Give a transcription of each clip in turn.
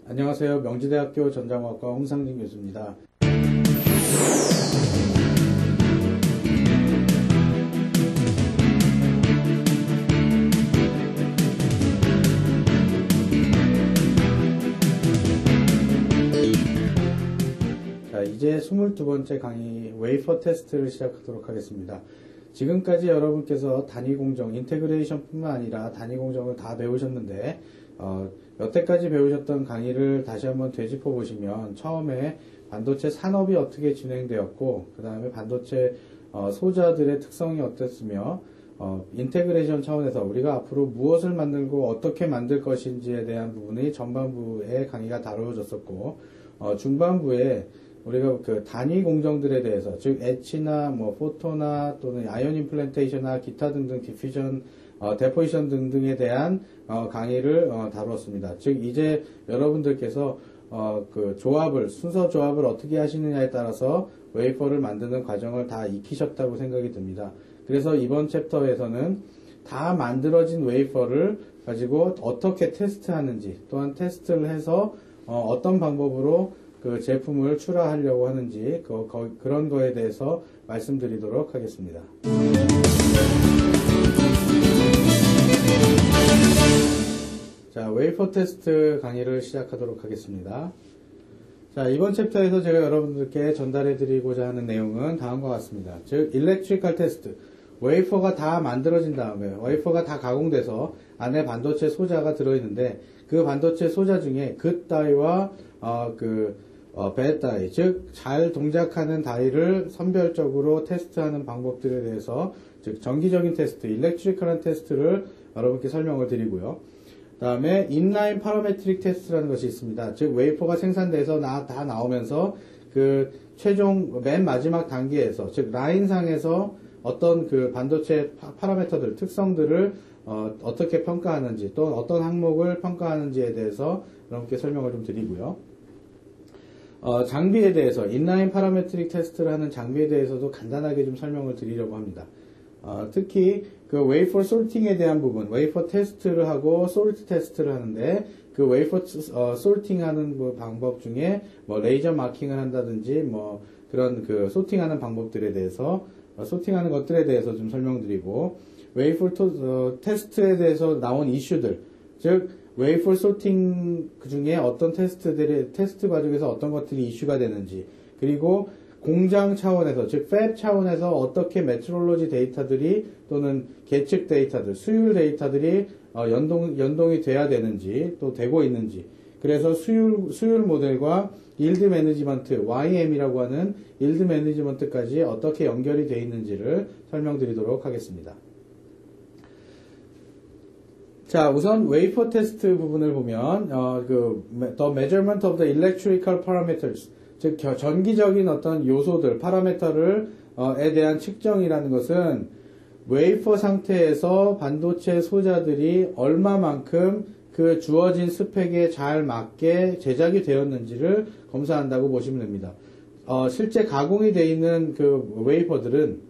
안녕하세요. 명지대학교 전자공학과 홍상진 교수입니다. 자, 이제 22번째 강의 웨이퍼 테스트를 시작하도록 하겠습니다. 지금까지 여러분께서 단위공정, 인테그레이션 뿐만 아니라 단위공정을 다 배우셨는데 여태까지 배우셨던 강의를 다시 한번 되짚어 보시면 처음에 반도체 산업이 어떻게 진행되었고 그 다음에 반도체 소자들의 특성이 어땠으며 인테그레이션 차원에서 우리가 앞으로 무엇을 만들고 어떻게 만들 것인지에 대한 부분이 전반부의 강의가 다루어졌었고 중반부에 우리가 그 단위 공정들에 대해서 즉 엣치나 뭐 포토나 또는 아이온 임플란테이션이나 기타 등등 디퓨전 데포지션 등등에 대한 강의를 다루었습니다. 즉 이제 여러분들께서 그 조합을 순서 조합을 어떻게 하시느냐에 따라서 웨이퍼를 만드는 과정을 다 익히셨다고 생각이 듭니다. 그래서 이번 챕터에서는 다 만들어진 웨이퍼를 가지고 어떻게 테스트하는지 또한 테스트를 해서 어떤 방법으로 그 제품을 출하하려고 하는지 그런 거에 대해서 말씀드리도록 하겠습니다. 자, 웨이퍼 테스트 강의를 시작하도록 하겠습니다. 자, 이번 챕터에서 제가 여러분들께 전달해 드리고자 하는 내용은 다음과 같습니다. 즉, 일렉트리컬 테스트. 웨이퍼가 다 만들어진 다음에, 웨이퍼가 다 가공돼서 안에 반도체 소자가 들어있는데, 그 반도체 소자 중에 굿 다이와, 배드 다이, 즉, 잘 동작하는 다이를 선별적으로 테스트하는 방법들에 대해서, 즉, 정기적인 테스트, 일렉트리컬한 테스트를 여러분께 설명을 드리고요. 다음에 인라인 파라메트릭 테스트라는 것이 있습니다. 즉 웨이퍼가 생산돼서 다 나오면서 그 최종 맨 마지막 단계에서 즉 라인상에서 어떤 그 반도체 파라미터들 특성들을 어떻게 평가하는지 또 어떤 항목을 평가하는지에 대해서 여러분께 설명을 좀 드리고요. 장비에 대해서 인라인 파라메트릭 테스트를 하는 장비에 대해서도 간단하게 좀 설명을 드리려고 합니다. 특히 그 웨이퍼 솔팅에 대한 부분, 웨이퍼 테스트를 하고 솔트 테스트를 하는데 그 웨이퍼 솔팅하는 그 방법 중에 뭐 레이저 마킹을 한다든지 뭐 그런 그 소팅하는 방법들에 대해서 소팅하는 것들에 대해서 좀 설명드리고 웨이퍼 테스트에 대해서 나온 이슈들, 즉 웨이퍼 솔팅 그 중에 어떤 테스트 과정에서 어떤 것들이 이슈가 되는지 그리고 공장 차원에서, 즉 팹 차원에서 어떻게 메트롤로지 데이터들이 또는 계측 데이터들, 수율 데이터들이 연동이 돼야 되는지 또 되고 있는지, 그래서 수율 모델과 일드 매니지먼트, YM이라고 하는 일드 매니지먼트까지 어떻게 연결이 되어 있는지를 설명드리도록 하겠습니다. 자, 우선 웨이퍼 테스트 부분을 보면 the measurement of the electrical parameters, 즉 전기적인 어떤 요소들, 파라미터에 대한 측정이라는 것은 웨이퍼 상태에서 반도체 소자들이 얼마만큼 그 주어진 스펙에 잘 맞게 제작이 되었는지를 검사한다고 보시면 됩니다. 실제 가공이 되어 있는 그 웨이퍼들은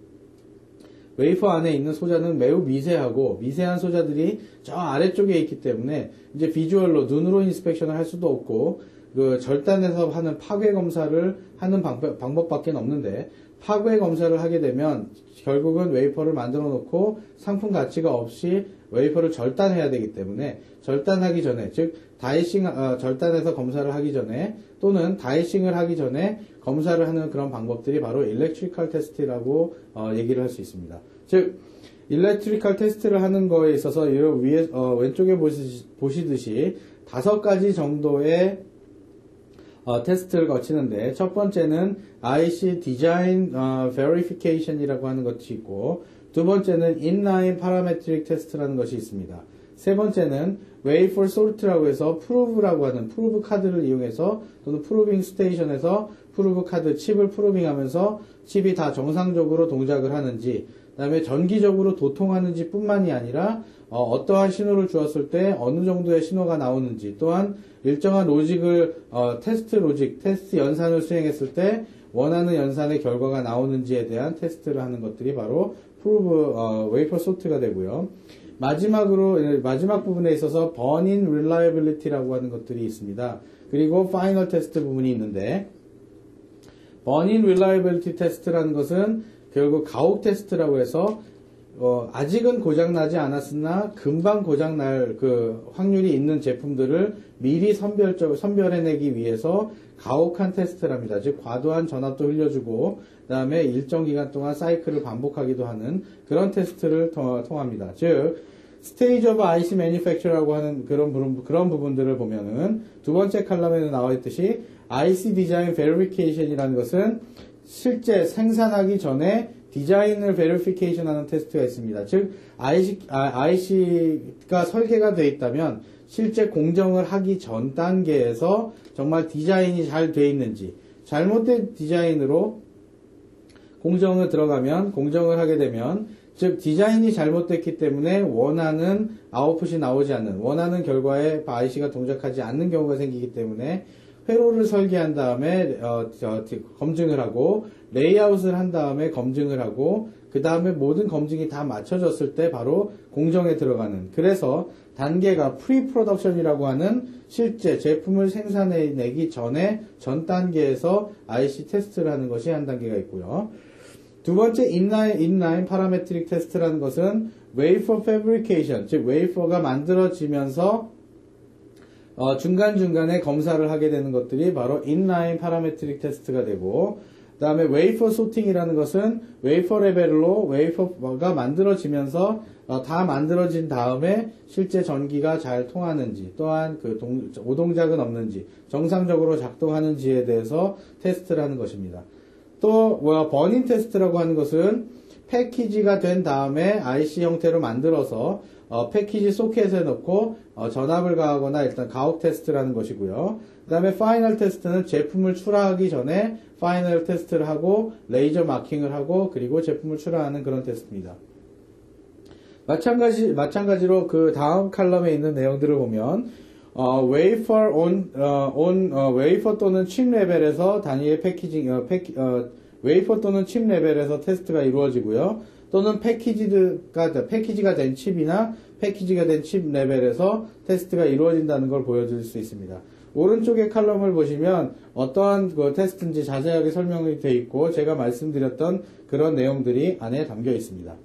웨이퍼 안에 있는 소자는 매우 미세하고 미세한 소자들이 저 아래쪽에 있기 때문에 이제 비주얼로 눈으로 인스펙션을 할 수도 없고 그 절단해서 하는 파괴 검사를 하는 방법밖에 없는데 파괴 검사를 하게 되면 결국은 웨이퍼를 만들어 놓고 상품 가치가 없이 웨이퍼를 절단해야 되기 때문에 절단하기 전에 즉 절단해서 검사를 하기 전에 또는 다이싱을 하기 전에 검사를 하는 그런 방법들이 바로 일렉트리컬 테스트라고 얘기를 할 수 있습니다. 즉 일렉트리컬 테스트를 하는 거에 있어서 위에 왼쪽에 보시듯이 5가지 정도의 테스트를 거치는데 첫 번째는 IC 디자인 베리피케이션이라고 하는 것이 있고 두 번째는 인라인 파라메트릭 테스트라는 것이 있습니다. 세 번째는 웨이퍼 솔트라고 해서 프루브라고 하는 프루브 카드를 이용해서 또는 프루빙 스테이션에서 프루브 카드 칩을 프루빙하면서 칩이 다 정상적으로 동작을 하는지 그 다음에 전기적으로 도통하는지 뿐만이 아니라 어떠한 신호를 주었을 때 어느 정도의 신호가 나오는지 또한 일정한 로직을 테스트 연산을 수행했을 때 원하는 연산의 결과가 나오는지에 대한 테스트를 하는 것들이 바로 프루브 웨이퍼 소트가 되고요. 마지막으로 마지막 부분에 있어서 burn-in reliability라고 하는 것들이 있습니다. 그리고 파이널 테스트 부분이 있는데 burn-in reliability 테스트라는 것은 결국 가혹 테스트라고 해서 아직은 고장나지 않았으나 금방 고장날 그 확률이 있는 제품들을 미리 선별해내기 위해서 가혹한 테스트를 합니다. 즉 과도한 전압도 흘려주고 그 다음에 일정 기간 동안 사이클을 반복하기도 하는 그런 테스트를 통합니다. 즉 스테이지 오브 IC 매니팩처라고 하는 그런 부분들을 보면은 두 번째 칼럼에는 나와 있듯이 IC 디자인 베리피케이션이라는 것은 실제 생산하기 전에 디자인을 베리피케이션 하는 테스트가 있습니다. 즉 IC가 설계가 되어 있다면 실제 공정을 하기 전 단계에서 정말 디자인이 잘 되어 있는지, 잘못된 디자인으로 공정을 하게 되면 즉 디자인이 잘못됐기 때문에 원하는 아웃풋이 나오지 않는, 원하는 결과에 IC가 동작하지 않는 경우가 생기기 때문에 회로를 설계한 다음에 검증을 하고 레이아웃을 한 다음에 검증을 하고 그 다음에 모든 검증이 다 맞춰졌을 때 바로 공정에 들어가는, 그래서 단계가 프리 프로덕션이라고 하는 실제 제품을 생산해내기 전에 전 단계에서 IC 테스트를 하는 것이 한 단계가 있고요. 두 번째 인라인 파라메트릭 테스트라는 것은 웨이퍼 패브리케이션, 즉 웨이퍼가 만들어지면서 중간중간에 검사를 하게 되는 것들이 바로 인라인 파라메트릭 테스트가 되고, 그 다음에 웨이퍼 소팅이라는 것은 웨이퍼 레벨로 웨이퍼가 만들어지면서 다 만들어진 다음에 실제 전기가 잘 통하는지, 또한 그 오동작은 없는지, 정상적으로 작동하는지에 대해서 테스트를 하는 것입니다. 또 버닝 테스트라고 하는 것은 패키지가 된 다음에 IC 형태로 만들어서 패키지 소켓에 넣고 전압을 가하거나 일단 가혹 테스트라는 것이고요. 그 다음에 파이널 테스트는 제품을 출하하기 전에 파이널 테스트를 하고 레이저 마킹을 하고 그리고 제품을 출하하는 그런 테스트입니다. 마찬가지로 그 다음 칼럼에 있는 내용들을 보면 웨이퍼 또는 칩 레벨에서 단위의 웨이퍼 또는 칩 레벨에서 테스트가 이루어지고요. 또는 패키지가 된 칩이나 패키지가 된 칩 레벨에서 테스트가 이루어진다는 걸 보여줄 수 있습니다. 오른쪽의 칼럼을 보시면 어떠한 그 테스트인지 자세하게 설명이 되어 있고 제가 말씀드렸던 그런 내용들이 안에 담겨 있습니다.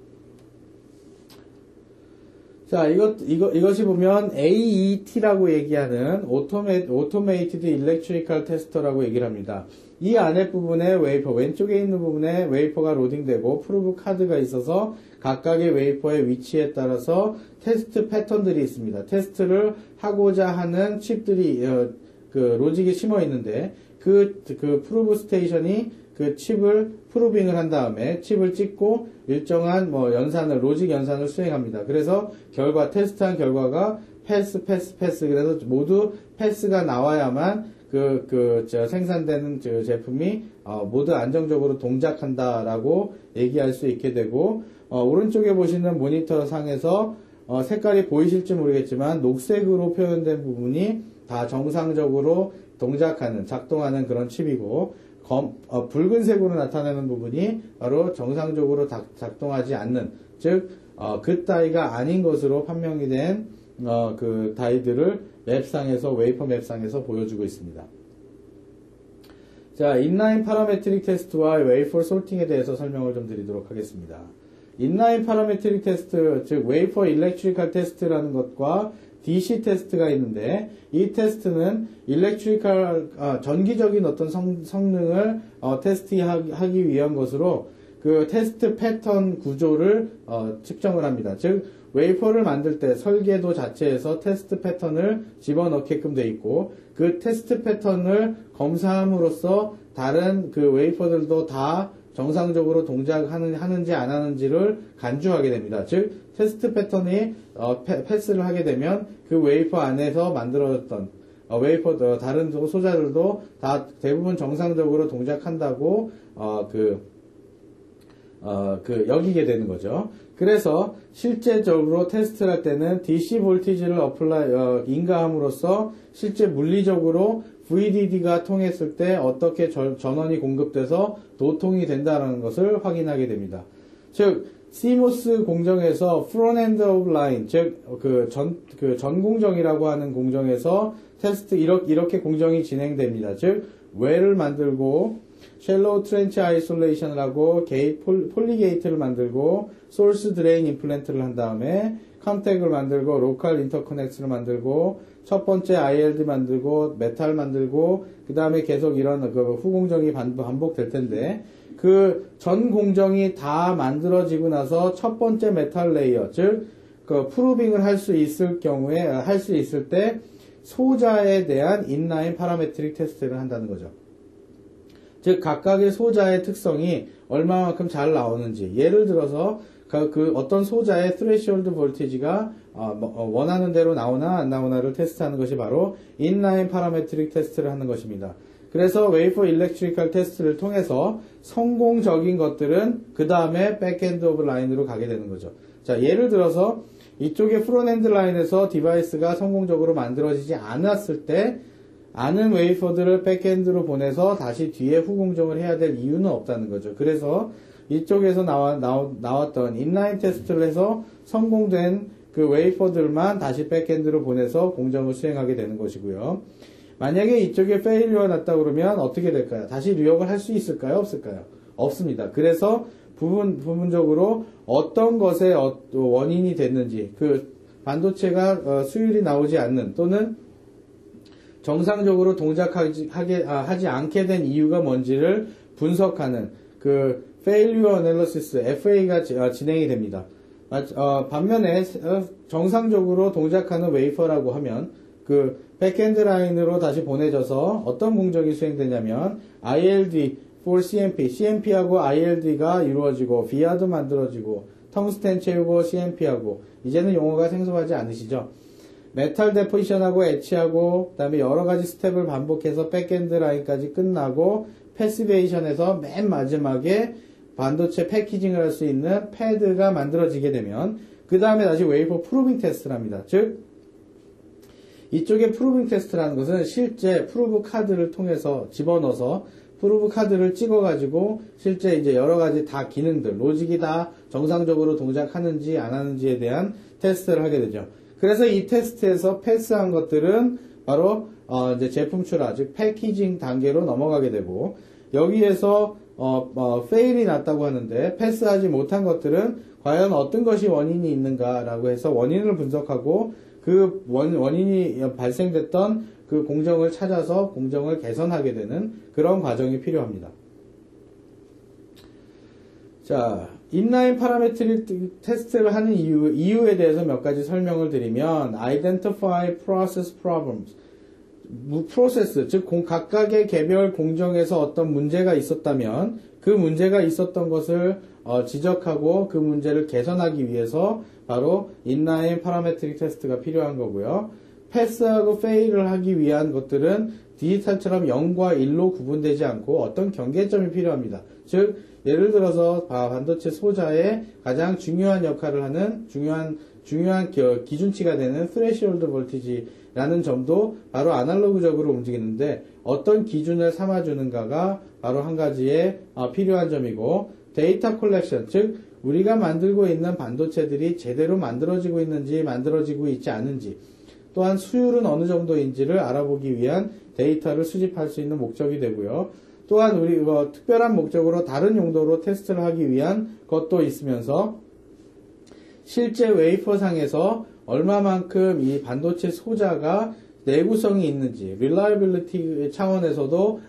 자, 이것이 보면 AET라고 얘기하는 Automated Electrical Tester라고 얘기를 합니다. 이 안에 부분에 웨이퍼, 왼쪽에 있는 부분에 웨이퍼가 로딩되고 프루브 카드가 있어서 각각의 웨이퍼의 위치에 따라서 테스트 패턴들이 있습니다. 테스트를 하고자 하는 칩들이, 그 로직이 심어 있는데, 그 프루브 스테이션이 그 칩을 프루빙을 한 다음에 칩을 찍고 일정한 로직 연산을 수행합니다. 그래서 테스트한 결과가 패스. 그래서 모두 패스가 나와야만 생산되는 제품이 모두 안정적으로 동작한다라고 얘기할 수 있게 되고, 오른쪽에 보시는 모니터 상에서 색깔이 보이실지 모르겠지만 녹색으로 표현된 부분이 다 정상적으로 작동하는 그런 칩이고, 붉은색으로 나타나는 부분이 바로 정상적으로 작동하지 않는, 즉 그 따위가 아닌 것으로 판명이 된 그 다이들을 웨이퍼 맵상에서 보여주고 있습니다. 자, 인라인 파라메트릭 테스트와 웨이퍼 솔팅에 대해서 설명을 좀 드리도록 하겠습니다. 인라인 파라메트릭 테스트, 즉 웨이퍼 일렉트리컬 테스트라는 것과 DC 테스트가 있는데, 이 테스트는 전기적인 어떤 성능을 테스트하기 위한 것으로 그 테스트 패턴 구조를 측정을 합니다. 즉 웨이퍼를 만들 때 설계도 자체에서 테스트 패턴을 집어넣게끔 돼 있고, 그 테스트 패턴을 검사함으로써 다른 그 웨이퍼들도 다 정상적으로 동작하는지 안 하는지를 간주하게 됩니다. 즉 테스트 패턴이 패스를 하게 되면 그 웨이퍼 안에서 만들어졌던 다른 소자들도 다 대부분 정상적으로 동작한다고 여기게 되는 거죠. 그래서 실제적으로 테스트를 할 때는 DC 볼티지를 인가함으로써 실제 물리적으로 VDD가 통했을 때 어떻게 전원이 공급돼서 도통이 된다는 것을 확인하게 됩니다. 즉 CMOS 공정에서 front end of line, 즉 전 공정이라고 하는 공정에서 테스트 이렇게 공정이 진행됩니다. 즉 웰을 만들고 shallow trench isolation을 하고 폴리게이트를 만들고 source drain implant를 한 다음에 컨택을 만들고 local interconnect를 만들고 첫 번째 ILD 만들고 메탈 만들고 그 다음에 계속 이런 후공정이 반복될 텐데 그 전 공정이 다 만들어지고 나서 첫 번째 메탈 레이어 즉 프루빙을 할 수 있을 경우에 할 수 있을 때 소자에 대한 인라인 파라메트릭 테스트를 한다는 거죠. 즉 각각의 소자의 특성이 얼마만큼 잘 나오는지 예를 들어서 그 어떤 소자의 threshold voltage가 원하는 대로 나오나 안 나오나를 테스트하는 것이 바로 인라인 파라메트릭 테스트를 하는 것입니다. 그래서 웨이퍼 일렉트리컬 테스트를 통해서 성공적인 것들은 그 다음에 백엔드 오브 라인으로 가게 되는 거죠. 자, 예를 들어서 이쪽에 프론엔드 라인에서 디바이스가 성공적으로 만들어지지 않았을 때 아는 웨이퍼들을 백엔드로 보내서 다시 뒤에 후공정을 해야 될 이유는 없다는 거죠. 그래서 이쪽에서 나왔던 인라인 테스트를 해서 성공된 그 웨이퍼들만 다시 백엔드로 보내서 공정을 수행하게 되는 것이고요. 만약에 이쪽에 페일리어가 났다 그러면 어떻게 될까요? 다시 리역을 할 수 있을까요? 없을까요? 없습니다. 그래서 부분적으로 어떤 것의 원인이 됐는지 그 반도체가 수율이 나오지 않는 또는 정상적으로 하지 않게 된 이유가 뭔지를 분석하는 그 Failure Analysis FA가 진행이 됩니다. 반면에 정상적으로 동작하는 웨이퍼라고 하면 그 백엔드 라인으로 다시 보내져서 어떤 공정이 수행되냐면 ILD for CMP하고 ILD가 이루어지고 비아도 만들어지고 텅스텐 채우고 CMP하고 이제는 용어가 생소하지 않으시죠? 메탈 데포지션하고 etch하고 그다음에 여러 가지 스텝을 반복해서 백엔드 라인까지 끝나고 패시베이션에서 맨 마지막에 반도체 패키징을 할 수 있는 패드가 만들어지게 되면 그 다음에 다시 웨이퍼 프루빙 테스트를 합니다. 즉 이쪽에 프루빙 테스트라는 것은 실제 프루브 카드를 통해서 집어넣어서 프루브 카드를 찍어가지고 실제 이제 여러 가지 다 기능들, 로직이 다 정상적으로 동작하는지 안 하는지에 대한 테스트를 하게 되죠. 그래서 이 테스트에서 패스한 것들은 바로 이제 제품 출하, 즉 패키징 단계로 넘어가게 되고 여기에서 페일이 났다고 하는데 패스하지 못한 것들은 과연 어떤 것이 원인이 있는가라고 해서 원인을 분석하고 그 원인이 발생됐던 그 공정을 찾아서 공정을 개선하게 되는 그런 과정이 필요합니다. 자, 인라인 파라메트릭 테스트를 하는 이유에 대해서 몇 가지 설명을 드리면 Identify Process Problems 프로세스, 즉 각각의 개별 공정에서 어떤 문제가 있었다면 그 문제가 있었던 것을 지적하고 그 문제를 개선하기 위해서 바로 인라인 파라메트릭 테스트가 필요한 거고요. 패스하고 페일을 하기 위한 것들은 디지털처럼 0과 1로 구분되지 않고 어떤 경계점이 필요합니다. 즉 예를 들어서 반도체 소자의 가장 중요한 역할을 하는 중요한 기준치가 되는 threshold voltage라는 점도 바로 아날로그적으로 움직이는데 어떤 기준을 삼아주는가가 바로 한 가지의 필요한 점이고 데이터 컬렉션, 즉 우리가 만들고 있는 반도체들이 제대로 만들어지고 있는지 만들어지고 있지 않은지 또한 수율은 어느 정도인지를 알아보기 위한 데이터를 수집할 수 있는 목적이 되고요. 또한 우리 특별한 목적으로 다른 용도로 테스트를 하기 위한 것도 있으면서 실제 웨이퍼상에서 얼마만큼 이 반도체 소자가 내구성이 있는지 reliability 차원에서도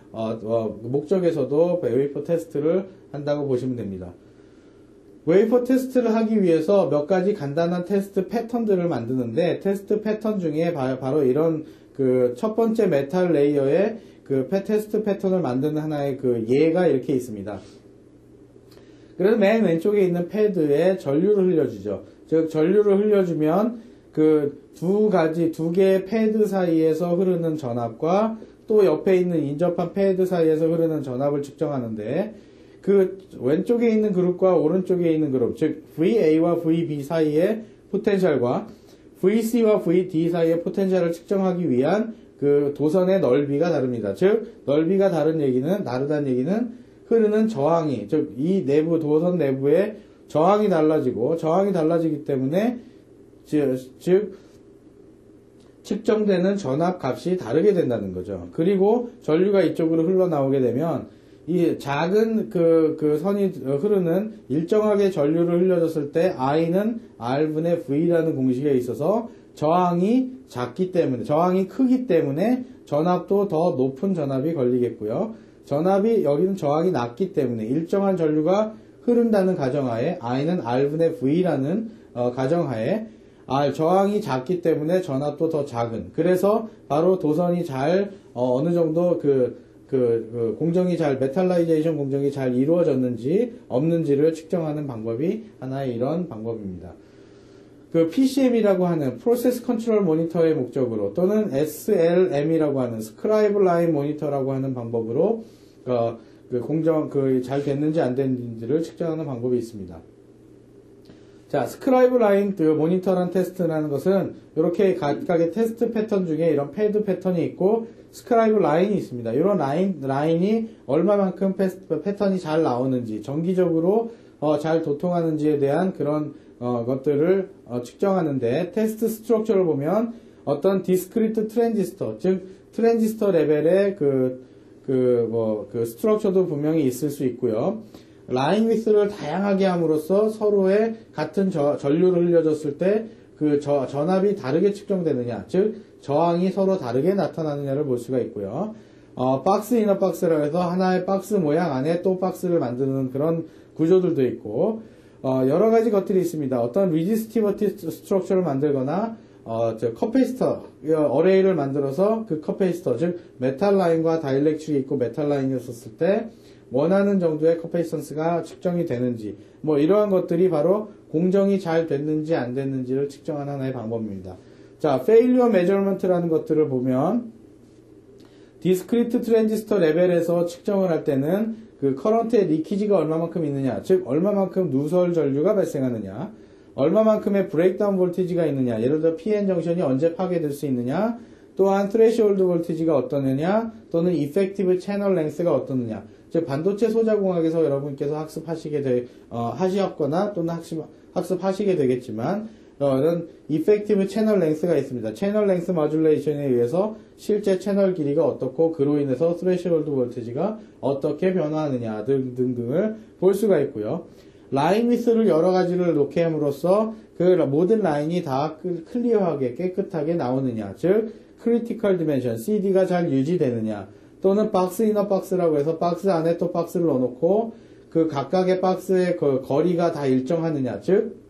목적에서도 웨이퍼 테스트를 한다고 보시면 됩니다. 웨이퍼 테스트를 하기 위해서 몇 가지 간단한 테스트 패턴들을 만드는데 테스트 패턴 중에 바로 이런 그 첫 번째 메탈 레이어의 그 테스트 패턴을 만드는 하나의 그 예가 이렇게 있습니다. 그래서 맨 왼쪽에 있는 패드에 전류를 흘려주죠. 즉 전류를 흘려주면 그 두 개의 패드 사이에서 흐르는 전압과 또 옆에 있는 인접한 패드 사이에서 흐르는 전압을 측정하는데 그 왼쪽에 있는 그룹과 오른쪽에 있는 그룹, 즉 VA와 VB 사이의 포텐셜과 VC와 VD 사이의 포텐셜을 측정하기 위한 그 도선의 넓이가 다릅니다. 즉 넓이가 다르다는 얘기는 흐르는 저항이, 즉 이 내부 도선 내부의 저항이 달라지기 때문에 즉 측정되는 전압 값이 다르게 된다는 거죠. 그리고 전류가 이쪽으로 흘러나오게 되면 이 작은 그 선이 흐르는 일정하게 전류를 흘려줬을 때 I는 R분의 V라는 공식에 있어서 저항이 크기 때문에 전압도 더 높은 전압이 걸리겠고요. 여기는 저항이 낮기 때문에 일정한 전류가 흐른다는 가정하에 I는 R분의 V라는 가정하에 저항이 작기 때문에 전압도 더 작은. 그래서 바로 도선이 어느 정도 메탈라이제이션 공정이 잘 이루어졌는지 없는지를 측정하는 방법이 하나의 이런 방법입니다. 그 PCM이라고 하는 프로세스 컨트롤 모니터의 목적으로 또는 SLM이라고 하는 스크라이브 라인 모니터라고 하는 방법으로 잘 됐는지 안 됐는지를 측정하는 방법이 있습니다. 자, 스크라이브 라인 모니터란 테스트라는 것은 이렇게 각각의 테스트 패턴 중에 이런 패드 패턴이 있고 스크라이브 라인이 있습니다. 이런 라인이 얼마만큼 패턴이 잘 나오는지, 정기적으로 잘 도통하는지에 대한 그런 것들을 측정하는데, 테스트 스트럭처를 보면 어떤 디스크리트 트랜지스터, 즉 트랜지스터 레벨의 스트럭처도 분명히 있을 수 있고요. 라인 위스를 다양하게 함으로써 서로의 같은 전류를 흘려줬을 때 그 전압이 다르게 측정되느냐, 즉 저항이 서로 다르게 나타나느냐를 볼 수가 있고요. 박스 이너 박스라고 해서 하나의 박스 모양 안에 또 박스를 만드는 그런 구조들도 있고, 여러 가지 것들이 있습니다. 어떤 리지스티버티 스트럭처를 만들거나 커패시터 어레이를 만들어서 그 커패시터, 즉 메탈 라인과 다이렉트릭이 있고 메탈 라인이었을 때 원하는 정도의 커패시턴스가 측정이 되는지, 이러한 것들이 바로 공정이 잘 됐는지 안 됐는지를 측정하는 하나의 방법입니다. 자, failure measurement라는 것들을 보면 디스크리트 트랜지스터 레벨에서 측정을 할 때는 그 커런트의 리키지가 얼마만큼 있느냐, 즉 얼마만큼 누설 전류가 발생하느냐, 얼마만큼의 브레이크다운 볼티지가 있느냐, 예를 들어 PN 정션이 언제 파괴될 수 있느냐, 또한 threshold 볼티지가 어떠느냐, 또는 effective channel length가 어떠느냐. 즉 반도체 소자공학에서 여러분께서 하셨거나 또는 학습하시게 되겠지만 이런 effective channel length가 있습니다. channel length modulation에 의해서 실제 채널 길이가 어떻고 그로 인해서 threshold 볼티지가 어떻게 변화하느냐 등등을 볼 수가 있고요. 라인 위스를 여러 가지를 놓게 함으로써 그 모든 라인이 다 클리어하게 깨끗하게 나오느냐, 즉 critical dimension CD가 잘 유지되느냐, 또는 박스 이너 박스라고 해서 박스 안에 또 박스를 넣어놓고 그 각각의 박스의 그 거리가 다 일정하느냐, 즉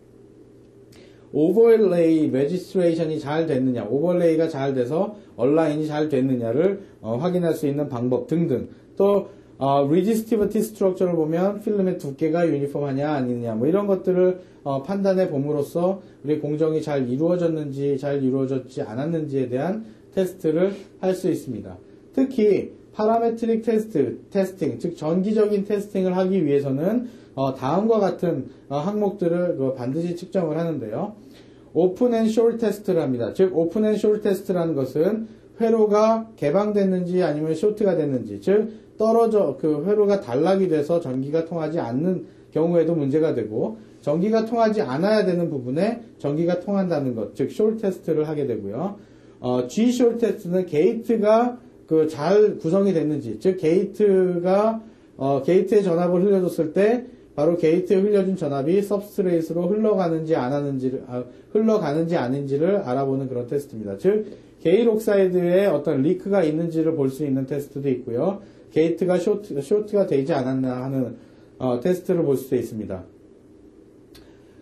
오버레이 레지스트레이션이 잘 됐느냐, 오버레이가 잘 돼서 얼라인이 잘 됐느냐를 확인할 수 있는 방법 등등. 또 resistivity structure를 보면 필름의 두께가 유니폼하냐 아니냐, 이런 것들을 판단해 봄으로써 우리 공정이 잘 이루어졌는지 잘 이루어졌지 않았는지에 대한 테스트를 할 수 있습니다. 특히 파라메트릭 테스팅, 즉 전기적인 테스팅을 하기 위해서는 다음과 같은 항목들을 반드시 측정을 하는데요. 오픈 앤 숏 테스트를 합니다. 즉 오픈 앤 숏 테스트라는 것은 회로가 개방됐는지 아니면 쇼트가 됐는지, 즉 그 회로가 단락이 돼서 전기가 통하지 않는 경우에도 문제가 되고, 전기가 통하지 않아야 되는 부분에 전기가 통한다는 것, 즉 숏 테스트를 하게 되고요. G 숏 테스트는 게이트가 잘 구성이 됐는지, 즉 게이트의 전압을 흘려줬을 때 바로 게이트에 흘려준 전압이 सब스트레이트로 흘러가는지 아닌지를 알아보는 그런 테스트입니다. 즉 게일 옥사이드에 어떤 리크가 있는지를 볼 수 있는 테스트도 있고요. 게이트가 쇼트가 되지 않았나 하는 테스트를 볼 수도 있습니다.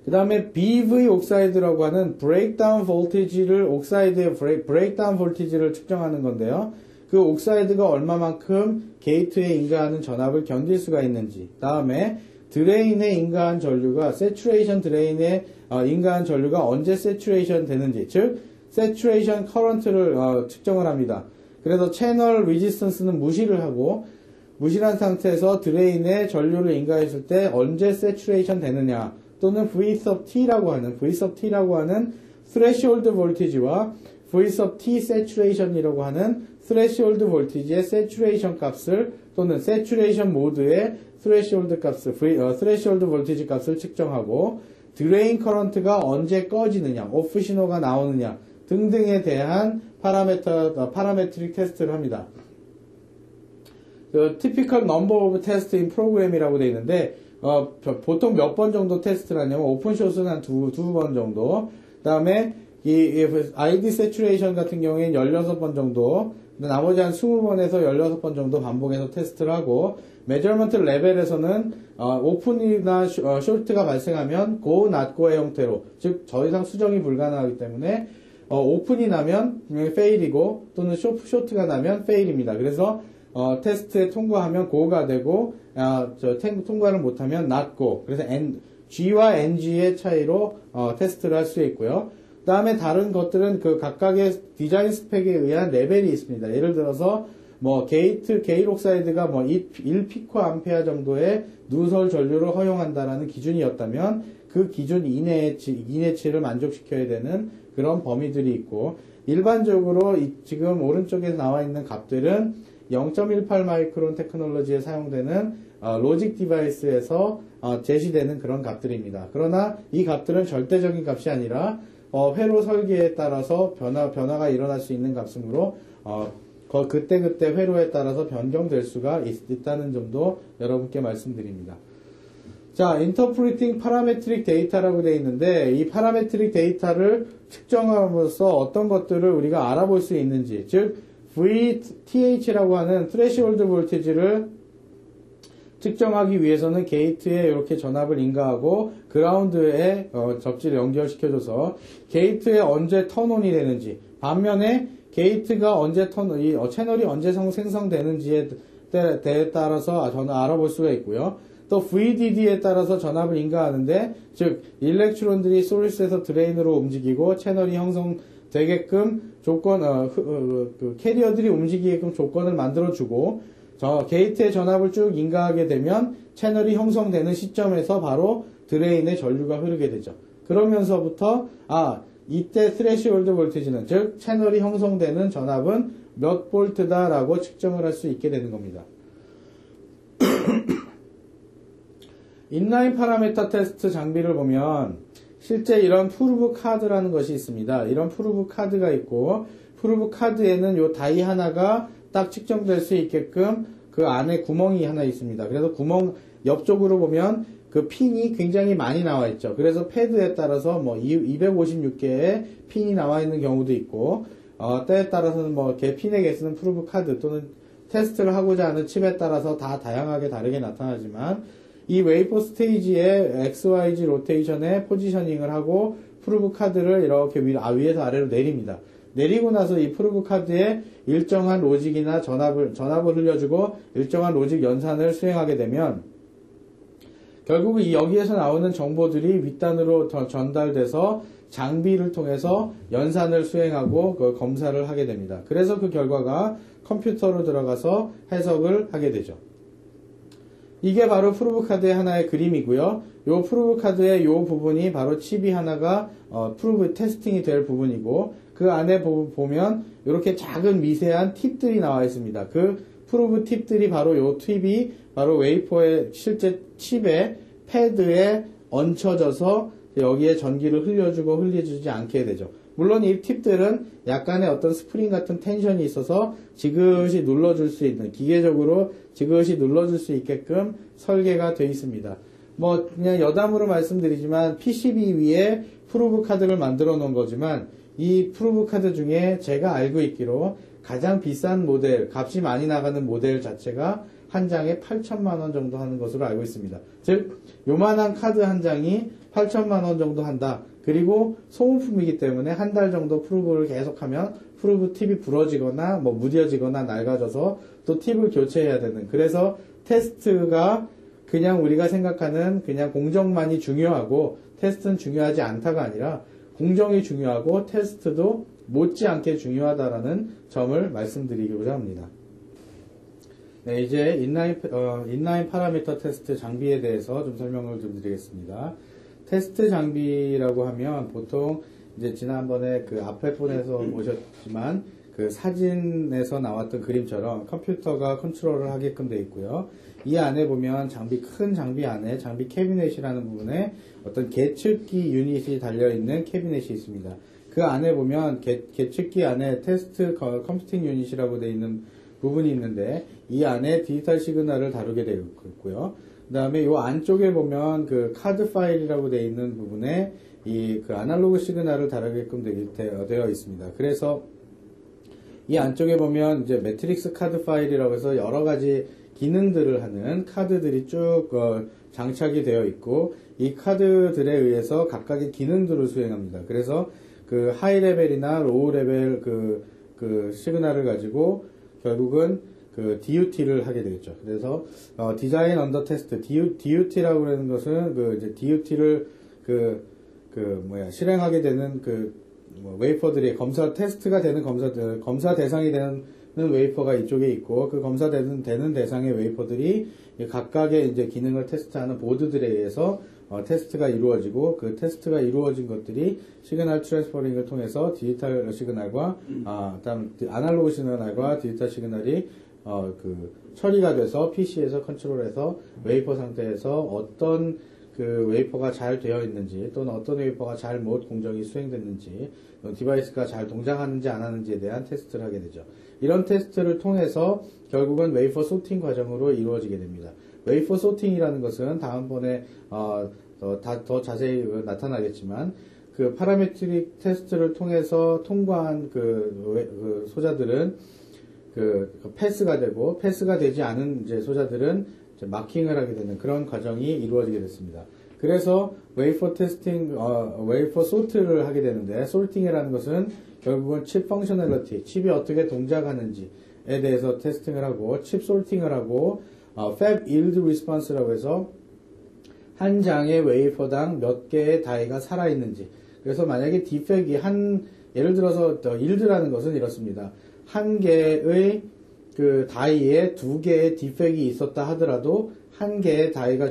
그 다음에 BV 옥사이드라고 하는 브레이크다운 볼티지를, 옥사이드의 브레이크다운 볼티지를 측정하는 건데요. 그 옥사이드가 얼마만큼 게이트에 인가하는 전압을 견딜 수가 있는지, 다음에 드레인에 인가한 전류가, 세츄레이션 드레인에 인가한 전류가 언제 세츄레이션 되는지, 즉 세츄레이션 커런트를 측정을 합니다. 그래서 채널 리지스턴스는 무시한 상태에서 드레인에 전류를 인가했을 때 언제 세츄레이션 되느냐, 또는 V sub T라고 하는 threshold 볼티지와 V sub T saturation이라고 하는 threshold voltage의 saturation 값을 또는 saturation 모드의 threshold 값을 threshold voltage 값을 측정하고 drain current가 언제 꺼지느냐, off 신호가 나오느냐 등등에 대한 파라메트릭 테스트를 합니다. 그 typical number of tests in program이라고 되어 있는데 보통 몇 번 정도 테스트를 하냐면 오픈숏은 한 두 번 정도, 그 다음에 이 ID saturation 같은 경우에는 16번 정도, 나머지 한 20번에서 16번 정도 반복해서 테스트를 하고, 메저먼트 레벨에서는 오픈이나 숏가 발생하면 go, not go의 형태로, 즉 더 이상 수정이 불가능하기 때문에 오픈이 나면 fail이고 또는 숏가 나면 fail입니다. 그래서 테스트에 통과하면 go가 되고 통과를 못하면 not go. 그래서 G와 NG의 차이로 테스트를 할 수 있고요. 그 다음에 다른 것들은 그 각각의 디자인 스펙에 의한 레벨이 있습니다. 예를 들어서 게이트 옥사이드가 1피코 암페어 정도의 누설 전류를 허용한다라는 기준이었다면 그 기준 이내치를 만족시켜야 되는 그런 범위들이 있고, 일반적으로 지금 오른쪽에 나와 있는 값들은 0.18 마이크론 테크놀로지에 사용되는 로직 디바이스에서 제시되는 그런 값들입니다. 그러나 이 값들은 절대적인 값이 아니라 회로 설계에 따라서 변화가 일어날 수 있는 값이므로 그때그때 회로에 따라서 변경될 수가 있다는 점도 여러분께 말씀드립니다. 자, interpreting parametric data라고 되어 있는데, 이 parametric data를 측정함으로써 어떤 것들을 우리가 알아볼 수 있는지, 즉 VTH라고 하는 threshold voltage를 측정하기 위해서는 게이트에 이렇게 전압을 인가하고 그라운드에 접지를 연결시켜줘서 게이트에 언제 턴온이 되는지, 반면에 게이트가 언제 채널이 언제 생성되는지에 따라서 알아볼 수가 있고요. 또 VDD에 따라서 전압을 인가하는데, 즉 일렉트론들이 소리스에서 드레인으로 움직이고 채널이 형성되게끔 캐리어들이 움직이게끔 조건을 만들어주고, 게이트에 전압을 쭉 인가하게 되면 채널이 형성되는 시점에서 바로 드레인에 전류가 흐르게 되죠. 그러면서부터 이때 스레시홀드 볼티지는, 즉 채널이 형성되는 전압은 몇 볼트다라고 측정을 할 수 있게 되는 겁니다. 인라인 파라미터 테스트 장비를 보면 실제 이런 프루브 카드라는 것이 있습니다. 이런 프루브 카드가 있고, 프루브 카드에는 요 다이 하나가 딱 측정될 수 있게끔 그 안에 구멍이 하나 있습니다. 그래서 구멍 옆쪽으로 보면 그 핀이 굉장히 많이 나와 있죠. 그래서 패드에 따라서 256개의 핀이 나와 있는 경우도 있고, 때에 따라서는 핀의 개수는 프루브 카드 또는 테스트를 하고자 하는 칩에 따라서 다 다양하게 다르게 나타나지만, 이 웨이퍼 스테이지의 XYZ 로테이션에 포지셔닝을 하고 프루브 카드를 이렇게 위에서 아래로 내립니다. 내리고 나서 이 프루브 카드에 일정한 로직이나 전압을 흘려주고 일정한 로직 연산을 수행하게 되면 결국 여기에서 나오는 정보들이 윗단으로 전달돼서 장비를 통해서 연산을 수행하고 검사를 하게 됩니다. 그래서 그 결과가 컴퓨터로 들어가서 해석을 하게 되죠. 이게 바로 프루브 카드의 하나의 그림이고요. 요 프루브 카드의 요 부분이 바로 칩이 하나가 프루브 테스팅이 될 부분이고, 그 안에 보면 이렇게 작은 미세한 팁들이 나와 있습니다. 그 프루브 팁들이 바로 요 팁이 바로 웨이퍼의 실제 칩의 패드에 얹혀져서 여기에 전기를 흘려주고 흘려주지 않게 되죠. 물론 이 팁들은 약간의 어떤 스프링 같은 텐션이 있어서 지그시 눌러줄 수 있는, 기계적으로 지그시 눌러줄 수 있게끔 설계가 되어 있습니다. 그냥 여담으로 말씀드리지만 PCB 위에 프루브 카드를 만들어 놓은 거지만, 이 프루브 카드 중에 제가 알고 있기로 가장 비싼 모델, 값이 많이 나가는 모델 자체가 한 장에 8천만원 정도 하는 것으로 알고 있습니다. 즉 요만한 카드 한 장이 8천만원 정도 한다. 그리고 소모품이기 때문에 한 달 정도 프루브를 계속하면 프루브 팁이 부러지거나 무뎌지거나 낡아져서 또 팁을 교체해야 되는, 그래서 테스트가 그냥 우리가 생각하는 그냥 공정만이 중요하고 테스트는 중요하지 않다가 아니라 공정이 중요하고 테스트도 못지않게 중요하다라는 점을 말씀드리고자 합니다. 네, 이제 인라인 파라미터 테스트 장비에 대해서 좀 설명을 좀 드리겠습니다. 테스트 장비라고 하면 보통 이제 지난번에 그 앞에 폰에서 보셨지만 그 사진에서 나왔던 그림처럼 컴퓨터가 컨트롤을 하게끔 되어 있고요. 이 안에 보면 큰 장비 안에 장비 캐비넷이라는 부분에 어떤 계측기 유닛이 달려있는 캐비넷이 있습니다. 그 안에 보면 계측기 안에 테스트 컴퓨팅 유닛이라고 되어 있는 부분이 있는데 이 안에 디지털 시그널을 다루게 되어 있고요. 그 다음에 이 안쪽에 보면 그 카드 파일이라고 되어 있는 부분에 이 그 아날로그 시그널을 다루게끔 되어 있습니다. 그래서 이 안쪽에 보면 이제 매트릭스 카드 파일이라고 해서 여러 가지 기능들을 하는 카드들이 쭉 장착이 되어 있고 이 카드들에 의해서 각각의 기능들을 수행합니다. 그래서 그 하이 레벨이나 로우 레벨 그 시그널을 가지고 결국은 그 DUT를 하게 되겠죠. 그래서 디자인 언더 테스트 DUT라고 하는 것은 그 이제 DUT를 실행하게 되는 웨이퍼들이 테스트가 되는 검사 대상이 되는 웨이퍼가 이쪽에 있고 그 검사되는 대상의 웨이퍼들이 각각의 이제 기능을 테스트하는 보드들에 의해서 테스트가 이루어지고 그 테스트가 이루어진 것들이 시그널 트랜스퍼링을 통해서 디지털 시그널과 다음 아날로그 시그널과 디지털 시그널이 처리가 돼서 PC에서 컨트롤해서 웨이퍼 상태에서 어떤 그 웨이퍼가 잘 되어 있는지 또는 어떤 웨이퍼가 잘못 공정이 수행됐는지 디바이스가 잘 동작하는지 안 하는지에 대한 테스트를 하게 되죠. 이런 테스트를 통해서 결국은 웨이퍼 소팅 과정으로 이루어지게 됩니다. 웨이퍼 소팅이라는 것은 다음번에 더 자세히 나타나겠지만 그 파라메트릭 테스트를 통해서 통과한 그 소자들은 패스가 되고 패스가 되지 않은 이제 소자들은 마킹을 하게 되는 그런 과정이 이루어지게 됐습니다. 그래서 웨이퍼 소트를 하게 되는데 솔팅이라는 것은 결국은 칩 펑셔널리티, 칩이 어떻게 동작하는지에 대해서 테스팅을 하고 칩 솔팅을 하고 Fab Yield Response라고 해서 한 장의 웨이퍼당 몇 개의 다이가 살아있는지 그래서 만약에 디펙이 예를 들어서 yield라는 것은 이렇습니다. 한 개의 그 다이에 두 개의 디펙이 있었다 하더라도 한 개의 다이가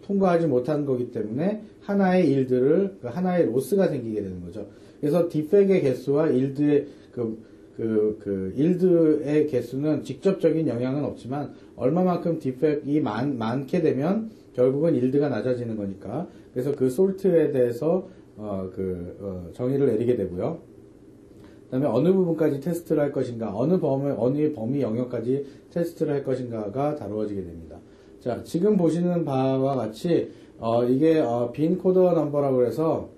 통과하지 못한 거기 때문에 하나의 yield를 하나의 로스가 생기게 되는 거죠. 그래서 디펙의 개수와 yield의 yield의 개수는 직접적인 영향은 없지만 얼마만큼 디펙이 많게 되면 결국은 yield가 낮아지는 거니까 그래서 그 솔트에 대해서 정의를 내리게 되고요. 그 다음에 어느 부분까지 테스트를 할 것인가, 어느 범위 영역까지 테스트를 할 것인가가 다루어지게 됩니다. 자, 지금 보시는 바와 같이, 이게, 빈 코더 넘버라고 해서,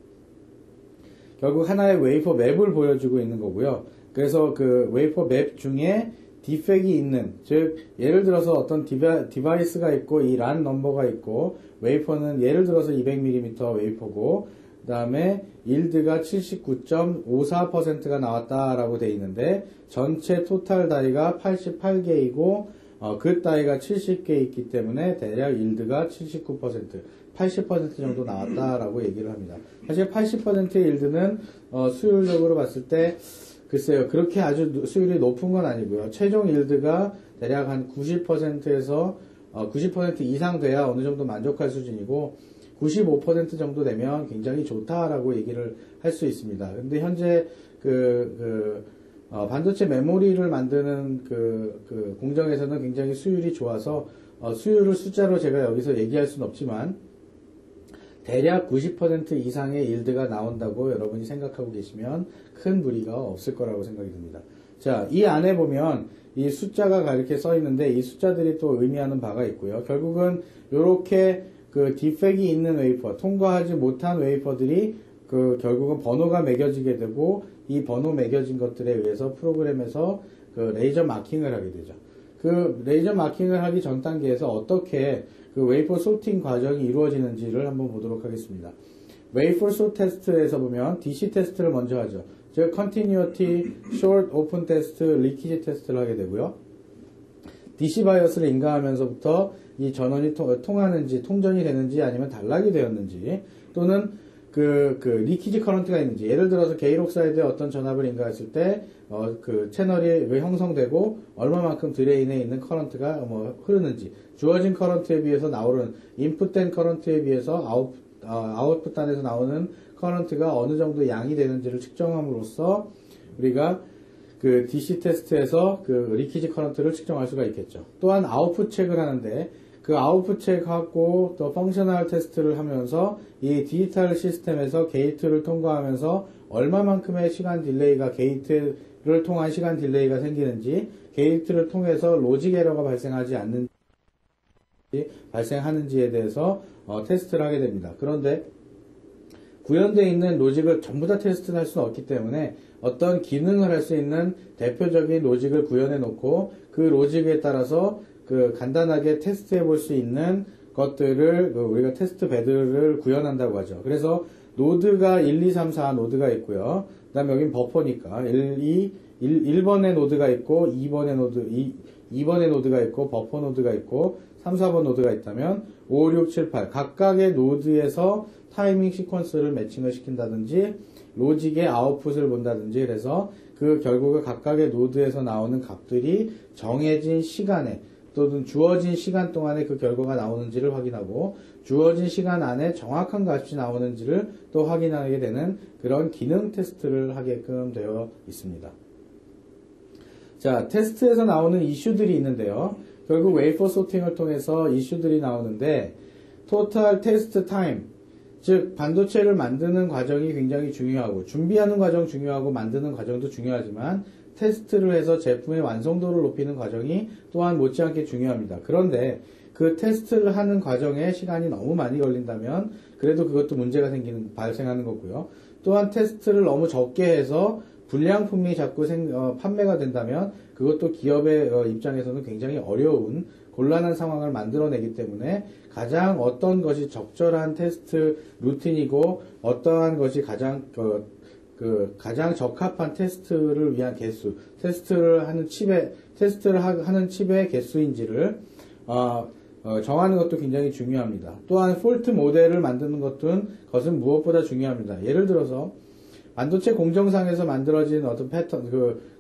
결국 하나의 웨이퍼 맵을 보여주고 있는 거고요. 그래서 그 웨이퍼 맵 중에 디펙이 있는, 즉, 예를 들어서 어떤 디바이스가 있고, 이 란 넘버가 있고, 웨이퍼는 예를 들어서 200mm 웨이퍼고, 그 다음에 yield가 79.54%가 나왔다라고 돼 있는데 전체 토탈 다이가 88개이고 그 다이가 70개 있기 때문에 대략 yield가 79%, 80% 정도 나왔다라고 얘기를 합니다. 사실 80%의 yield는 수율적으로 봤을 때 글쎄요 그렇게 아주 수율이 높은 건 아니고요. 최종 yield가 대략 한 90%에서 90% 이상 돼야 어느 정도 만족할 수준이고 95% 정도 되면 굉장히 좋다라고 얘기를 할 수 있습니다. 근데 현재 반도체 메모리를 만드는 공정에서는 굉장히 수율이 좋아서 수율을 숫자로 제가 여기서 얘기할 수는 없지만 대략 90% 이상의 yield가 나온다고 여러분이 생각하고 계시면 큰 무리가 없을 거라고 생각이 듭니다. 자, 이 안에 보면 이 숫자가 이렇게 써 있는데 이 숫자들이 또 의미하는 바가 있고요. 결국은 이렇게 디펙이 있는 웨이퍼, 통과하지 못한 웨이퍼들이 결국은 번호가 매겨지게 되고 이 번호 매겨진 것들에 의해서 프로그램에서 레이저 마킹을 하게 되죠. 그 레이저 마킹을 하기 전 단계에서 어떻게 웨이퍼 소팅 과정이 이루어지는지를 한번 보도록 하겠습니다. 웨이퍼 소 테스트에서 보면 DC 테스트를 먼저 하죠. 즉, Continuity, Short, Open 테스트, 리키지 테스트를 하게 되고요. DC 바이어스를 인가하면서부터 이 전원이 통하는지, 통전이 되는지, 아니면 단락이 되었는지, 또는 리키지 커런트가 있는지, 예를 들어서 게일 옥사이드에 어떤 전압을 인가했을 때, 채널이 왜 형성되고, 얼마만큼 드레인에 있는 커런트가 흐르는지, 주어진 커런트에 비해서 나오는, 인풋된 커런트에 비해서 아웃풋 단에서 나오는 커런트가 어느 정도 양이 되는지를 측정함으로써 우리가 그 DC 테스트에서 그 리키지 커런트를 측정할 수가 있겠죠. 또한 아웃풋 체크를 하는데 그 아웃풋 체크하고 또 펑셔널 테스트를 하면서 이 디지털 시스템에서 게이트를 통과하면서 얼마만큼의 시간 딜레이가 게이트를 통한 시간 딜레이가 생기는지, 게이트를 통해서 로직 에러가 발생하는지에 대해서 테스트를 하게 됩니다. 그런데 구현되어 있는 로직을 전부 다 테스트를 할 수는 없기 때문에 어떤 기능을 할 수 있는 대표적인 로직을 구현해 놓고 그 로직에 따라서 그 간단하게 테스트해 볼 수 있는 것들을 우리가 테스트 베드를 구현한다고 하죠. 그래서 노드가 1, 2, 3, 4 노드가 있고요. 그 다음에 여긴 버퍼니까 1번의 노드가 있고 2번의 노드가 있고 버퍼 노드가 있고 3, 4번 노드가 있다면 5, 6, 7, 8 각각의 노드에서 타이밍 시퀀스를 매칭을 시킨다든지 로직의 아웃풋을 본다든지 그래서 그 결국에 각각의 노드에서 나오는 값들이 정해진 시간에 또는 주어진 시간 동안에 그 결과가 나오는지를 확인하고 주어진 시간 안에 정확한 값이 나오는지를 또 확인하게 되는 그런 기능 테스트를 하게끔 되어 있습니다. 자, 테스트에서 나오는 이슈들이 있는데요. 결국 웨이퍼 소팅을 통해서 이슈들이 나오는데 토탈 테스트 타임, 즉 반도체를 만드는 과정이 굉장히 중요하고 준비하는 과정 중요하고 만드는 과정도 중요하지만 테스트를 해서 제품의 완성도를 높이는 과정이 또한 못지않게 중요합니다. 그런데 그 테스트를 하는 과정에 시간이 너무 많이 걸린다면 그래도 그것도 문제가 발생하는 거고요. 또한 테스트를 너무 적게 해서 불량품이 자꾸 판매가 된다면 그것도 기업의 입장에서는 굉장히 어려운 곤란한 상황을 만들어내기 때문에 가장 어떤 것이 적절한 테스트 루틴이고 어떠한 것이 가장 적합한 테스트를 위한 개수, 테스트를 하는 칩의 개수인지를 정하는 것도 굉장히 중요합니다. 또한 폴트 모델을 만드는 것은 무엇보다 중요합니다. 예를 들어서 반도체 공정상에서 만들어진 어떤 패턴,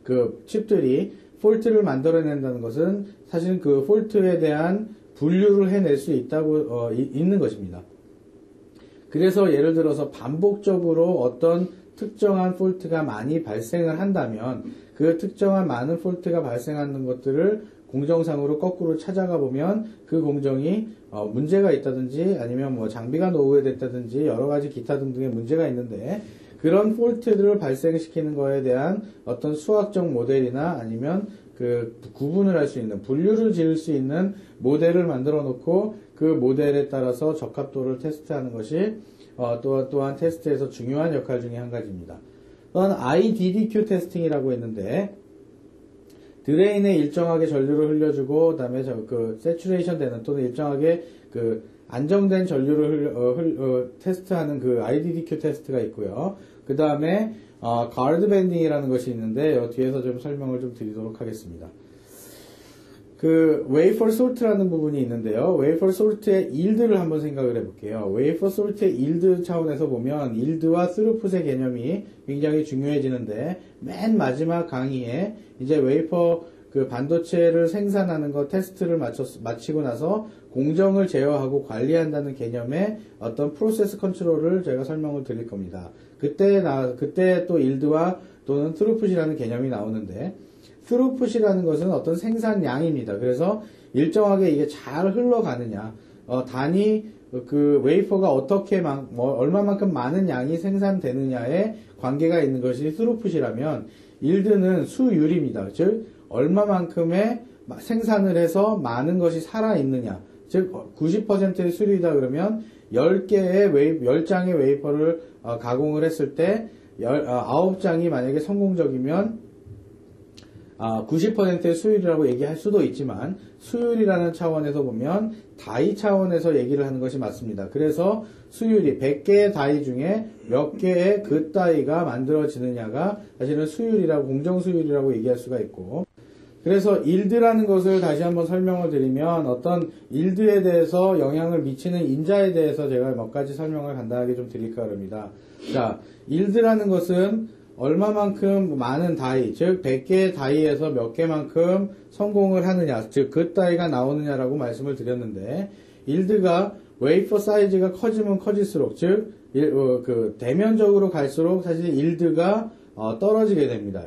그 칩들이 폴트를 만들어낸다는 것은 사실 그 폴트에 대한 분류를 해낼 수 있는 것입니다. 그래서 예를 들어서 반복적으로 어떤 특정한 폴트가 많이 발생을 한다면 그 특정한 많은 폴트가 발생하는 것들을 공정상으로 거꾸로 찾아가 보면 그 공정이 문제가 있다든지 아니면 뭐 장비가 노후화됐다든지 여러 가지 기타 등등의 문제가 있는데 그런 폴트들을 발생시키는 거에 대한 어떤 수학적 모델이나 아니면 그 구분을 할 수 있는 분류를 지을 수 있는 모델을 만들어 놓고 그 모델에 따라서 적합도를 테스트하는 것이 또한 테스트에서 중요한 역할 중에 한 가지입니다. 또한 IDDQ 테스팅이라고 했는데 드레인에 일정하게 전류를 흘려주고 그다음에 그 세츄레이션 되는 또는 일정하게 그 안정된 전류를 테스트하는 그 IDDQ 테스트가 있고요. 그 다음에 가드 밴딩이라는 것이 있는데 뒤에서 좀 설명을 좀 드리도록 하겠습니다. 그 웨이퍼 솔트라는 부분이 있는데요. 웨이퍼 솔트의 일드를 한번 생각을 해볼게요. 웨이퍼 솔트의 일드 차원에서 보면 일드와 스루풋의 개념이 굉장히 중요해지는데 맨 마지막 강의에 이제 웨이퍼 그 반도체를 생산하는 거 테스트를 마치고 나서 공정을 제어하고 관리한다는 개념의 어떤 프로세스 컨트롤을 제가 설명을 드릴 겁니다. 그때 또 일드와 또는 트루풋이라는 개념이 나오는데 트루풋이라는 것은 어떤 생산량입니다. 그래서 일정하게 이게 잘 흘러가느냐, 단위 그 웨이퍼가 어떻게 얼마만큼 많은 양이 생산되느냐에 관계가 있는 것이 트루풋이라면 일드는 수율입니다. 즉 얼마만큼의 생산을 해서 많은 것이 살아있느냐, 즉 90%의 수율이다 그러면 10장의 웨이퍼를 가공을 했을 때 9장이 만약에 성공적이면 90%의 수율이라고 얘기할 수도 있지만 수율이라는 차원에서 보면 다이 차원에서 얘기를 하는 것이 맞습니다. 그래서 수율이 100개의 다이 중에 몇 개의 그 다이가 만들어지느냐가 사실은 수율이라고 공정 수율이라고 얘기할 수가 있고 그래서 일드라는 것을 다시 한번 설명을 드리면 어떤 일드에 대해서 영향을 미치는 인자에 대해서 제가 몇 가지 설명을 간단하게 좀 드릴까 합니다. 자, 일드라는 것은 얼마만큼 많은 다이, 즉 100개의 다이에서 몇 개만큼 성공을 하느냐, 즉 그 다이가 나오느냐라고 말씀을 드렸는데 일드가 웨이퍼 사이즈가 커지면 커질수록, 즉, 대면적으로 갈수록 사실 일드가 떨어지게 됩니다.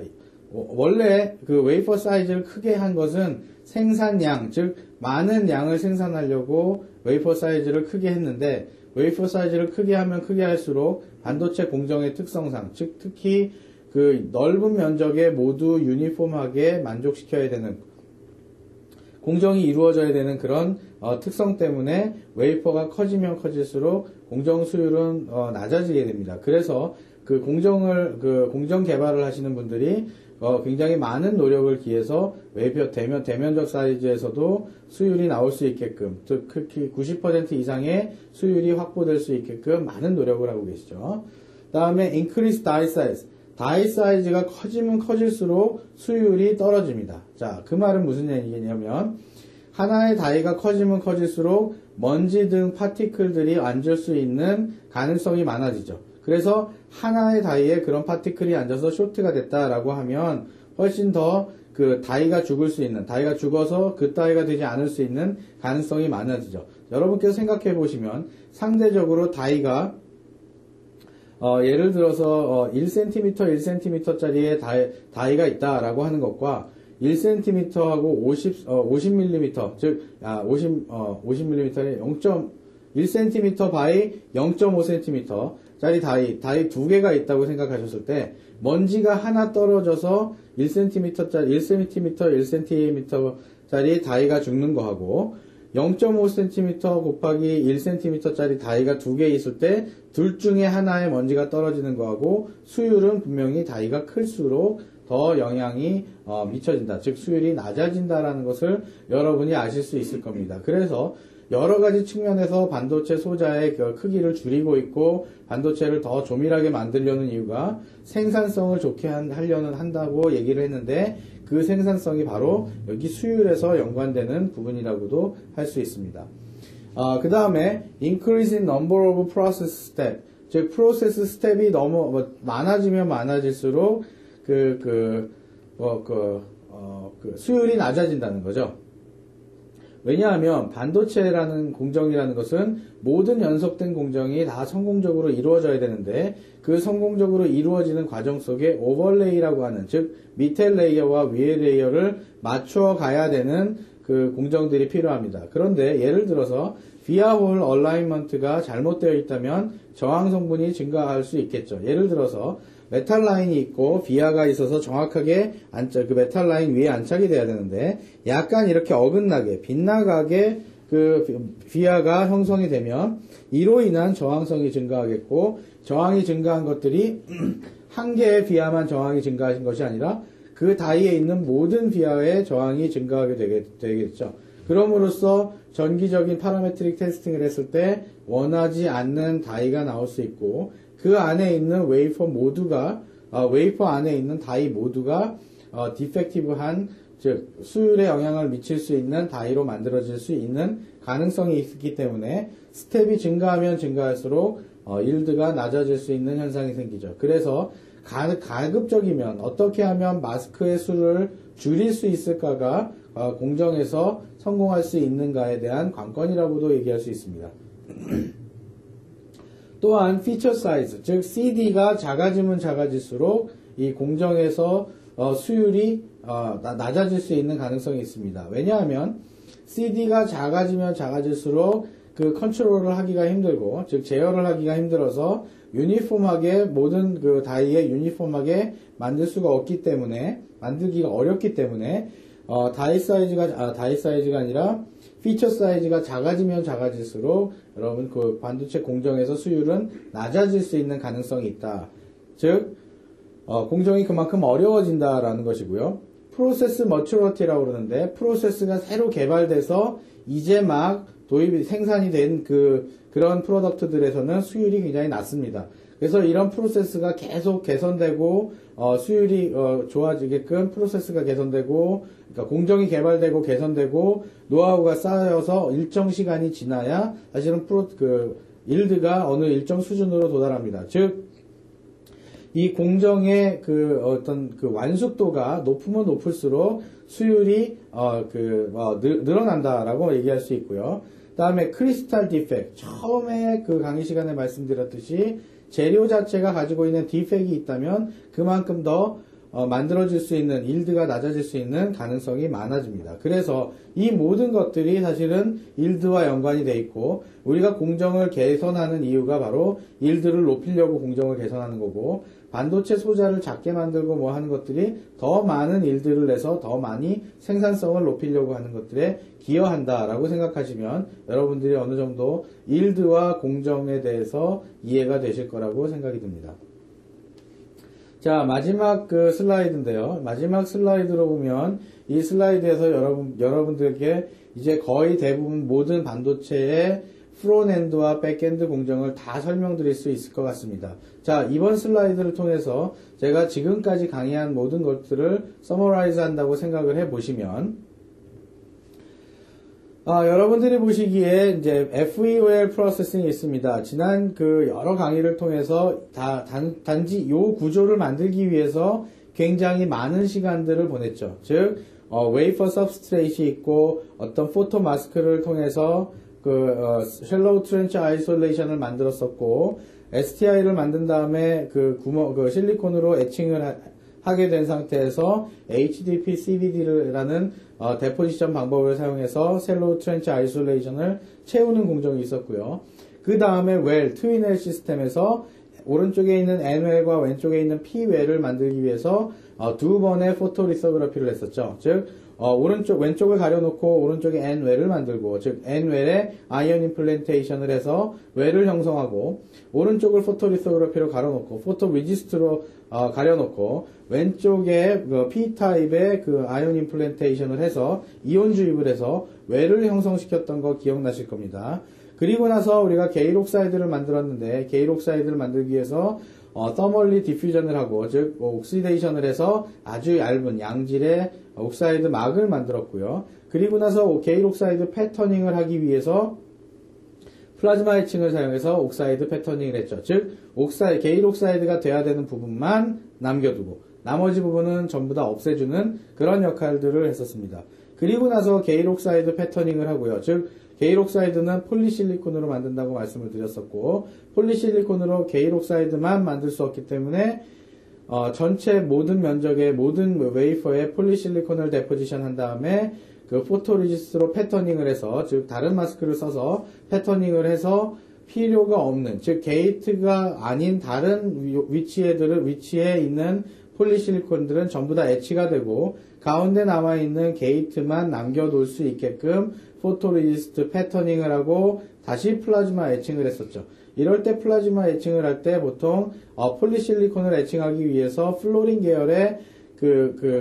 원래 그 웨이퍼 사이즈를 크게 한 것은 생산량, 즉, 많은 양을 생산하려고 웨이퍼 사이즈를 크게 했는데, 웨이퍼 사이즈를 크게 하면 크게 할수록 반도체 공정의 특성상, 즉, 특히 그 넓은 면적에 모두 유니폼하게 만족시켜야 되는, 공정이 이루어져야 되는 그런 특성 때문에 웨이퍼가 커지면 커질수록 공정 수율은 낮아지게 됩니다. 그래서 그 공정 개발을 하시는 분들이 굉장히 많은 노력을 기해서 웨이퍼 대면적 사이즈에서도 수율이 나올 수 있게끔, 즉 특히 90% 이상의 수율이 확보될 수 있게끔 많은 노력을 하고 계시죠. 다음에 increase die size. 다이 사이즈가 커지면 커질수록 수율이 떨어집니다. 자, 그 말은 무슨 얘기냐면 하나의 다이가 커지면 커질수록 먼지 등 파티클들이 앉을 수 있는 가능성이 많아지죠. 그래서 하나의 다이에 그런 파티클이 앉아서 쇼트가 됐다라고 하면 훨씬 더 그 다이가 죽을 수 있는, 다이가 죽어서 그 다이가 되지 않을 수 있는 가능성이 많아지죠. 여러분께서 생각해 보시면 상대적으로 다이가 예를 들어서 1cm, 1cm짜리의 다이가 있다라고 하는 것과 1cm하고 50mm, 즉 50mm에 1cm 바이 0.5cm짜리 다이 두 개가 있다고 생각하셨을 때 먼지가 하나 떨어져서 1cm짜리 다이가 죽는 거하고 0.5cm 곱하기 1cm짜리 다이가 두 개 있을 때 둘 중에 하나의 먼지가 떨어지는 거하고 수율은 분명히 다이가 클수록 더 영향이 미쳐진다. 즉 수율이 낮아진다라는 것을 여러분이 아실 수 있을 겁니다. 그래서 여러 가지 측면에서 반도체 소자의 크기를 줄이고 있고 반도체를 더 조밀하게 만들려는 이유가 생산성을 좋게 하려는 한다고 얘기를 했는데 그 생산성이 바로 여기 수율에서 연관되는 부분이라고도 할 수 있습니다. 그 다음에 increase in number of process step, 즉 프로세스 스텝이 너무 많아지면 많아질수록 수율이 낮아진다는 거죠. 왜냐하면 반도체라는 공정이라는 것은 모든 연속된 공정이 다 성공적으로 이루어져야 되는데 그 성공적으로 이루어지는 과정 속에 오버레이라고 하는, 즉 밑에 레이어와 위에 레이어를 맞추어 가야 되는 그 공정들이 필요합니다. 그런데 예를 들어서 비아홀 얼라인먼트가 잘못되어 있다면 저항 성분이 증가할 수 있겠죠. 예를 들어서 메탈 라인이 있고 비아가 있어서 정확하게 그 메탈 라인 위에 안착이 돼야 되는데 약간 이렇게 어긋나게 빗나가게 그 비아가 형성이 되면 이로 인한 저항성이 증가하겠고, 저항이 증가한 것들이 한 개의 비아만 저항이 증가하신 것이 아니라 그 다이에 있는 모든 비아의 저항이 증가하게 되겠죠. 그럼으로써 전기적인 파라메트릭 테스팅을 했을 때 원하지 않는 다이가 나올 수 있고 그 안에 있는 웨이퍼 안에 있는 다이 모두가 디펙티브한, 즉 수율에 영향을 미칠 수 있는 다이로 만들어질 수 있는 가능성이 있기 때문에 스텝이 증가하면 증가할수록 일드가 낮아질 수 있는 현상이 생기죠. 그래서 가급적이면 어떻게 하면 마스크의 수를 줄일 수 있을까가 공정에서 성공할 수 있는가에 대한 관건이라고도 얘기할 수 있습니다. 또한 피처 사이즈, 즉 CD가 작아지면 작아질수록 이 공정에서 수율이 낮아질 수 있는 가능성이 있습니다. 왜냐하면 CD가 작아지면 작아질수록 그 컨트롤을 하기가 힘들고, 즉 제어를 하기가 힘들어서 유니폼하게 모든 그 다이에 유니폼하게 만들기가 어렵기 때문에 다이 사이즈가 아니라 피처 사이즈가 작아지면 작아질수록 여러분 그 반도체 공정에서 수율은 낮아질 수 있는 가능성이 있다. 즉 공정이 그만큼 어려워진다라는 것이고요. 프로세스 머추러티라고 그러는데 프로세스가 새로 개발돼서 이제 막 생산이 된 그런 프로덕트들에서는 수율이 굉장히 낮습니다. 그래서 이런 프로세스가 계속 개선되고 수율이 좋아지게끔 프로세스가 개선되고, 그러니까 공정이 개발되고 개선되고 노하우가 쌓여서 일정 시간이 지나야 사실은 일드가 어느 일정 수준으로 도달합니다. 즉 이 공정의 어떤 완숙도가 높으면 높을수록 수율이 늘어난다라고 얘기할 수 있고요. 다음에 크리스탈 디펙트. 처음에 그 강의 시간에 말씀드렸듯이 재료 자체가 가지고 있는 디펙이 있다면 그만큼 더 만들어질 수 있는, 일드가 낮아질 수 있는 가능성이 많아집니다. 그래서 이 모든 것들이 사실은 일드와 연관이 돼 있고, 우리가 공정을 개선하는 이유가 바로 일드를 높이려고 공정을 개선하는 거고, 반도체 소자를 작게 만들고 뭐 하는 것들이 더 많은 일드를 내서 더 많이 생산성을 높이려고 하는 것들에 기여한다라고 생각하시면 여러분들이 어느 정도 일드와 공정에 대해서 이해가 되실 거라고 생각이 듭니다. 자, 마지막 그 슬라이드인데요. 마지막 슬라이드로 보면 이 슬라이드에서 여러분들께 이제 거의 대부분 모든 반도체의 프론엔드와 백엔드 공정을 다 설명드릴 수 있을 것 같습니다. 자, 이번 슬라이드를 통해서 제가 지금까지 강의한 모든 것들을 서머라이즈 한다고 생각을 해 보시면, 여러분들이 보시기에 이제 FEOL 프로세싱이 있습니다. 지난 그 여러 강의를 통해서 단지 요 구조를 만들기 위해서 굉장히 많은 시간들을 보냈죠. 즉, 웨이퍼 서브스트레이트이 있고 어떤 포토 마스크를 통해서 쉘로우 트렌치 아이솔레이션을 만들었었고, STI를 만든 다음에 그 실리콘으로 에칭을 하게 된 상태에서 HDP CVD라는 데포지션 방법을 사용해서 쉘로우 트렌치 아이솔레이션을 채우는 공정이 있었고요. 그 다음에 트윈웰 시스템에서 오른쪽에 있는 N웰과 왼쪽에 있는 P웰을 만들기 위해서 두 번의 포토리서그래피를 했었죠. 즉, 왼쪽을 가려놓고 오른쪽에 N웰을 만들고, 즉, N웰에 아이언 임플란테이션을 해서 웰을 형성하고, 오른쪽을 포토리서그래피로 가려놓고, 포토 리지스트로 가려놓고, 왼쪽에 P타입의 그 아이언 임플란테이션을 해서 이온 주입을 해서 웰을 형성시켰던 거 기억나실 겁니다. 그리고 나서 우리가 게일 옥사이드를 만들었는데, 게일 옥사이드를 만들기 위해서 서멀리 디퓨전을 하고, 즉 옥시데이션을 해서 아주 얇은 양질의 옥사이드 막을 만들었고요. 그리고 나서 게일 옥사이드 패터닝을 하기 위해서 플라즈마 에칭을 사용해서 옥사이드 패터닝을 했죠. 즉 게일 옥사이드가 돼야 되는 부분만 남겨두고 나머지 부분은 전부 다 없애주는 그런 역할들을 했었습니다. 그리고 나서 게일 옥사이드 패터닝을 하고요. 즉 게일 옥사이드는 폴리실리콘으로 만든다고 말씀을 드렸었고, 폴리실리콘으로 게일 옥사이드만 만들 수 없기 때문에 전체 모든 면적의 모든 웨이퍼에 폴리실리콘을 데포지션 한 다음에 그 포토리지스트로 패터닝을 해서, 즉 다른 마스크를 써서 패터닝을 해서 필요가 없는, 즉 게이트가 아닌 다른 위치에 있는 폴리실리콘들은 전부 다 에치가 되고 가운데 남아있는 게이트만 남겨둘 수 있게끔 포토리지스트 패터닝을 하고 다시 플라즈마 에칭을 했었죠. 이럴 때 플라즈마 에칭을 할 때 보통 폴리실리콘을 에칭하기 위해서 플로린 계열의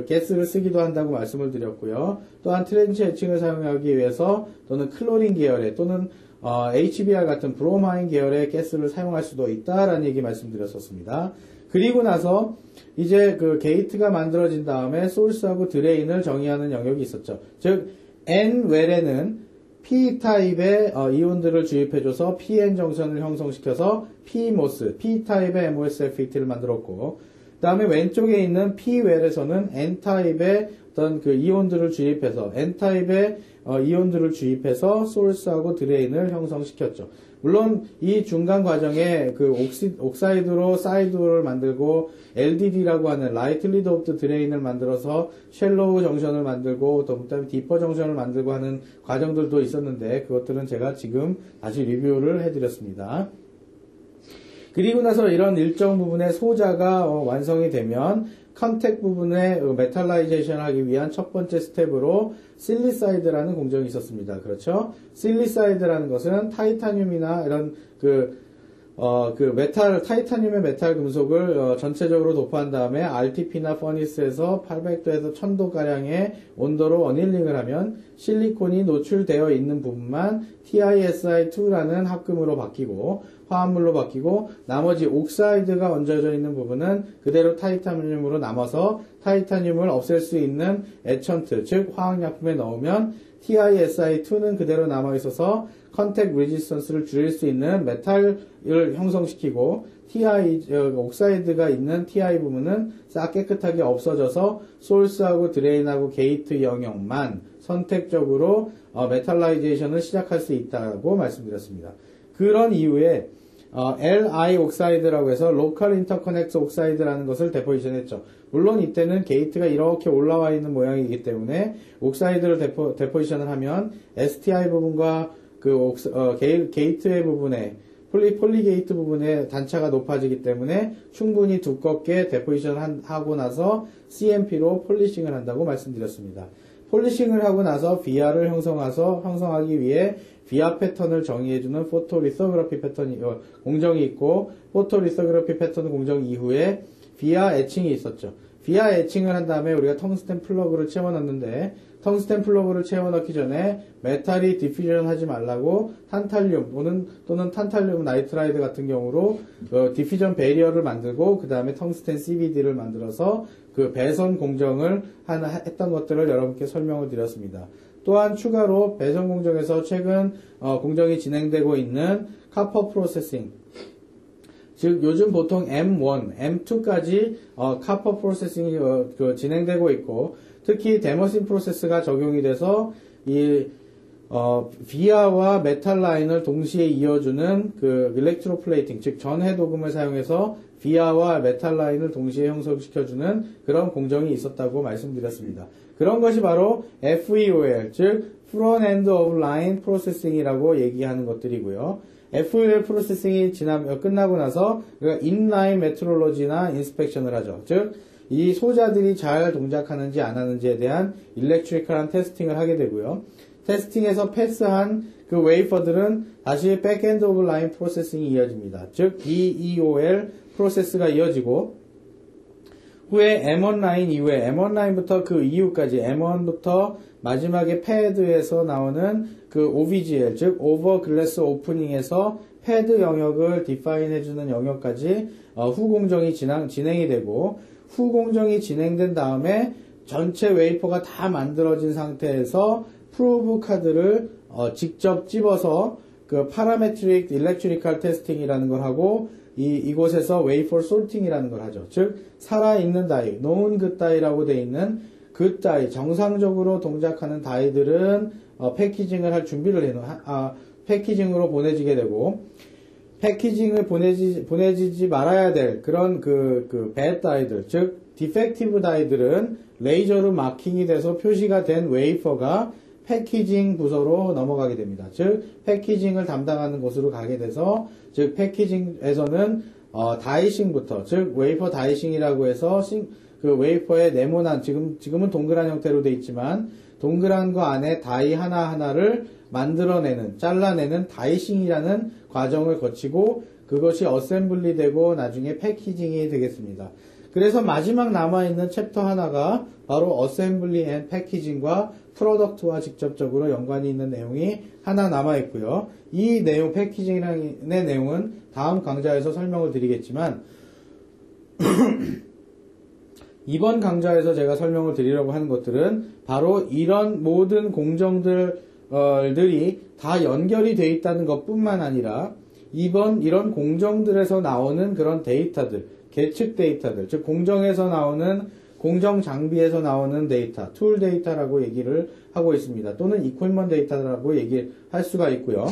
가스를 쓰기도 한다고 말씀을 드렸고요. 또한 트렌치 에칭을 사용하기 위해서 또는 클로린 계열의 또는 HBr 같은 브로마인 계열의 가스를 사용할 수도 있다라는 얘기 말씀드렸었습니다. 그리고 나서 이제 그 게이트가 만들어진 다음에 소스하고 드레인을 정의하는 영역이 있었죠. 즉 N웰에는 P타입의 이온들을 주입해줘서 PN 정션을 형성시켜서 PMOS, P타입의 MOSFET를 만들었고, 그 다음에 왼쪽에 있는 P웰에서는 N타입의 어떤 그 이온들을 주입해서, N타입의 이온들을 주입해서 소스하고 드레인을 형성시켰죠. 물론 이 중간 과정에 그 옥사이드로 사이드를 만들고 LDD라고 하는 라이틀리 도프트 드레인을 만들어서 쉘로우 정션을 만들고 또 그다음에 디퍼 정션을 만들고 하는 과정들도 있었는데 그것들은 제가 지금 다시 리뷰를 해드렸습니다. 그리고 나서 이런 일정 부분의 소자가 완성이 되면 컨택 부분에 메탈라이제이션 하기 위한 첫 번째 스텝으로 실리사이드라는 공정이 있었습니다. 그렇죠? 실리사이드라는 것은 타이타늄이나 이런 타이타늄의 메탈 금속을 전체적으로 도포한 다음에 RTP나 퍼니스에서 800도에서 1000도가량의 온도로 어닐링을 하면 실리콘이 노출되어 있는 부분만 TiSi2라는 합금으로 바뀌고 화합물로 바뀌고 나머지 옥사이드가 얹어져 있는 부분은 그대로 타이타늄으로 남아서 타이타늄을 없앨 수 있는 에천트, 즉 화학약품에 넣으면 TiSi2는 그대로 남아있어서 컨택 레지스턴스를 줄일 수 있는 메탈을 형성시키고 옥사이드가 있는 Ti 부분은 싹 깨끗하게 없어져서 소스하고 드레인하고 게이트 영역만 선택적으로 메탈라이제이션을 시작할 수 있다고 말씀드렸습니다. 그런 이후에 Li 옥사이드라고 해서 로컬 인터커넥트 옥사이드라는 것을 데포지션했죠. 물론 이때는 게이트가 이렇게 올라와 있는 모양이기 때문에 옥사이드를 데포지션을 하면 STI 부분과 게이트의 부분에 폴리게이트 부분의 단차가 높아지기 때문에 충분히 두껍게 데포지션 하고 나서 CMP로 폴리싱을 한다고 말씀드렸습니다. 폴리싱을 하고 나서 VR을 형성하기 위해 VR 패턴을 정의해주는 포토리서그래피 패턴 공정이 있고, 포토리서그래피 패턴 공정 이후에 VR 애칭이 있었죠. VR 애칭을 한 다음에 우리가 텅스텐 플러그를 채워넣는데, 텅스텐 플러그를 채워넣기 전에 메탈이 디퓨전 하지 말라고 탄탈륨 또는 탄탈륨 나이트라이드 같은 경우로 디퓨전 베리어를 만들고 그 다음에 텅스텐 CVD를 만들어서 그 배선 공정을 했던 것들을 여러분께 설명을 드렸습니다. 또한 추가로 배선 공정에서 최근 공정이 진행되고 있는 카퍼 프로세싱, 즉 요즘 보통 M1, M2까지 카퍼 프로세싱이 진행되고 있고, 특히 데머신 프로세스가 적용이 돼서 이 비아와 메탈 라인을 동시에 이어주는 그 일렉트로 플레이팅, 즉 전해 도금을 사용해서 비아와 메탈 라인을 동시에 형성시켜주는 그런 공정이 있었다고 말씀드렸습니다. 그런 것이 바로 FEOL, 즉 Front End of Line Processing이라고 얘기하는 것들이고요. FEOL 프로세싱이 끝나고 나서 인라인 메트롤로지나 인스펙션을 하죠. 즉 이 소자들이 잘 동작하는지 안 하는지에 대한 일렉트리컬한 테스팅을 하게 되고요. 테스팅에서 패스한 그 웨이퍼들은 다시 백엔드 오브 라인 프로세싱이 이어집니다. 즉 BEOL 프로세스가 이어지고, 후에 M1 라인 이후에 M1 라인부터 그 이후까지 M1부터 마지막에 패드에서 나오는 그 OVGL, 즉 오버 글래스 오프닝에서 패드 영역을 디파인 해주는 영역까지 후 공정이 진행이 되고, 후 공정이 진행된 다음에 전체 웨이퍼가 다 만들어진 상태에서 프로브 카드를 직접 집어서 그 파라메트릭 일렉트리컬 테스팅이라는 걸 하고, 이곳에서 웨이퍼 솔팅이라는 걸 하죠. 즉 살아있는 다이, known good die라고 되어 있는 good die, 정상적으로 동작하는 다이들은 패키징을 할 준비를 패키징으로 보내지게 되고, 패키징을 보내지지 말아야 될 그런 bad die들, 즉 defective die들은 레이저로 마킹이 돼서 표시가 된 웨이퍼가 패키징 부서로 넘어가게 됩니다. 즉 패키징을 담당하는 곳으로 가게 돼서, 즉 패키징에서는 다이싱부터, 즉 웨이퍼 다이싱이라고 해서 그 웨이퍼의 네모난, 지금은 동그란 형태로 되어 있지만 동그란 거 안에 다이 하나하나를 만들어내는, 잘라내는 다이싱이라는 과정을 거치고 그것이 어셈블리 되고 나중에 패키징이 되겠습니다. 그래서 마지막 남아있는 챕터 하나가 바로 어셈블리 앤 패키징과 프로덕트와 직접적으로 연관이 있는 내용이 하나 남아있고요. 이 내용, 패키징의 내용은 다음 강좌에서 설명을 드리겠지만 이번 강좌에서 제가 설명을 드리려고 하는 것들은 바로 이런 모든 공정들이 다 연결이 되어 있다는 것뿐만 아니라 이런 공정들에서 나오는 그런 데이터들, 계측 데이터들, 즉 공정에서 나오는, 공정 장비에서 나오는 데이터, 툴 데이터라고 얘기를 하고 있습니다. 또는 이퀄먼 데이터라고 얘기할 수가 있고요.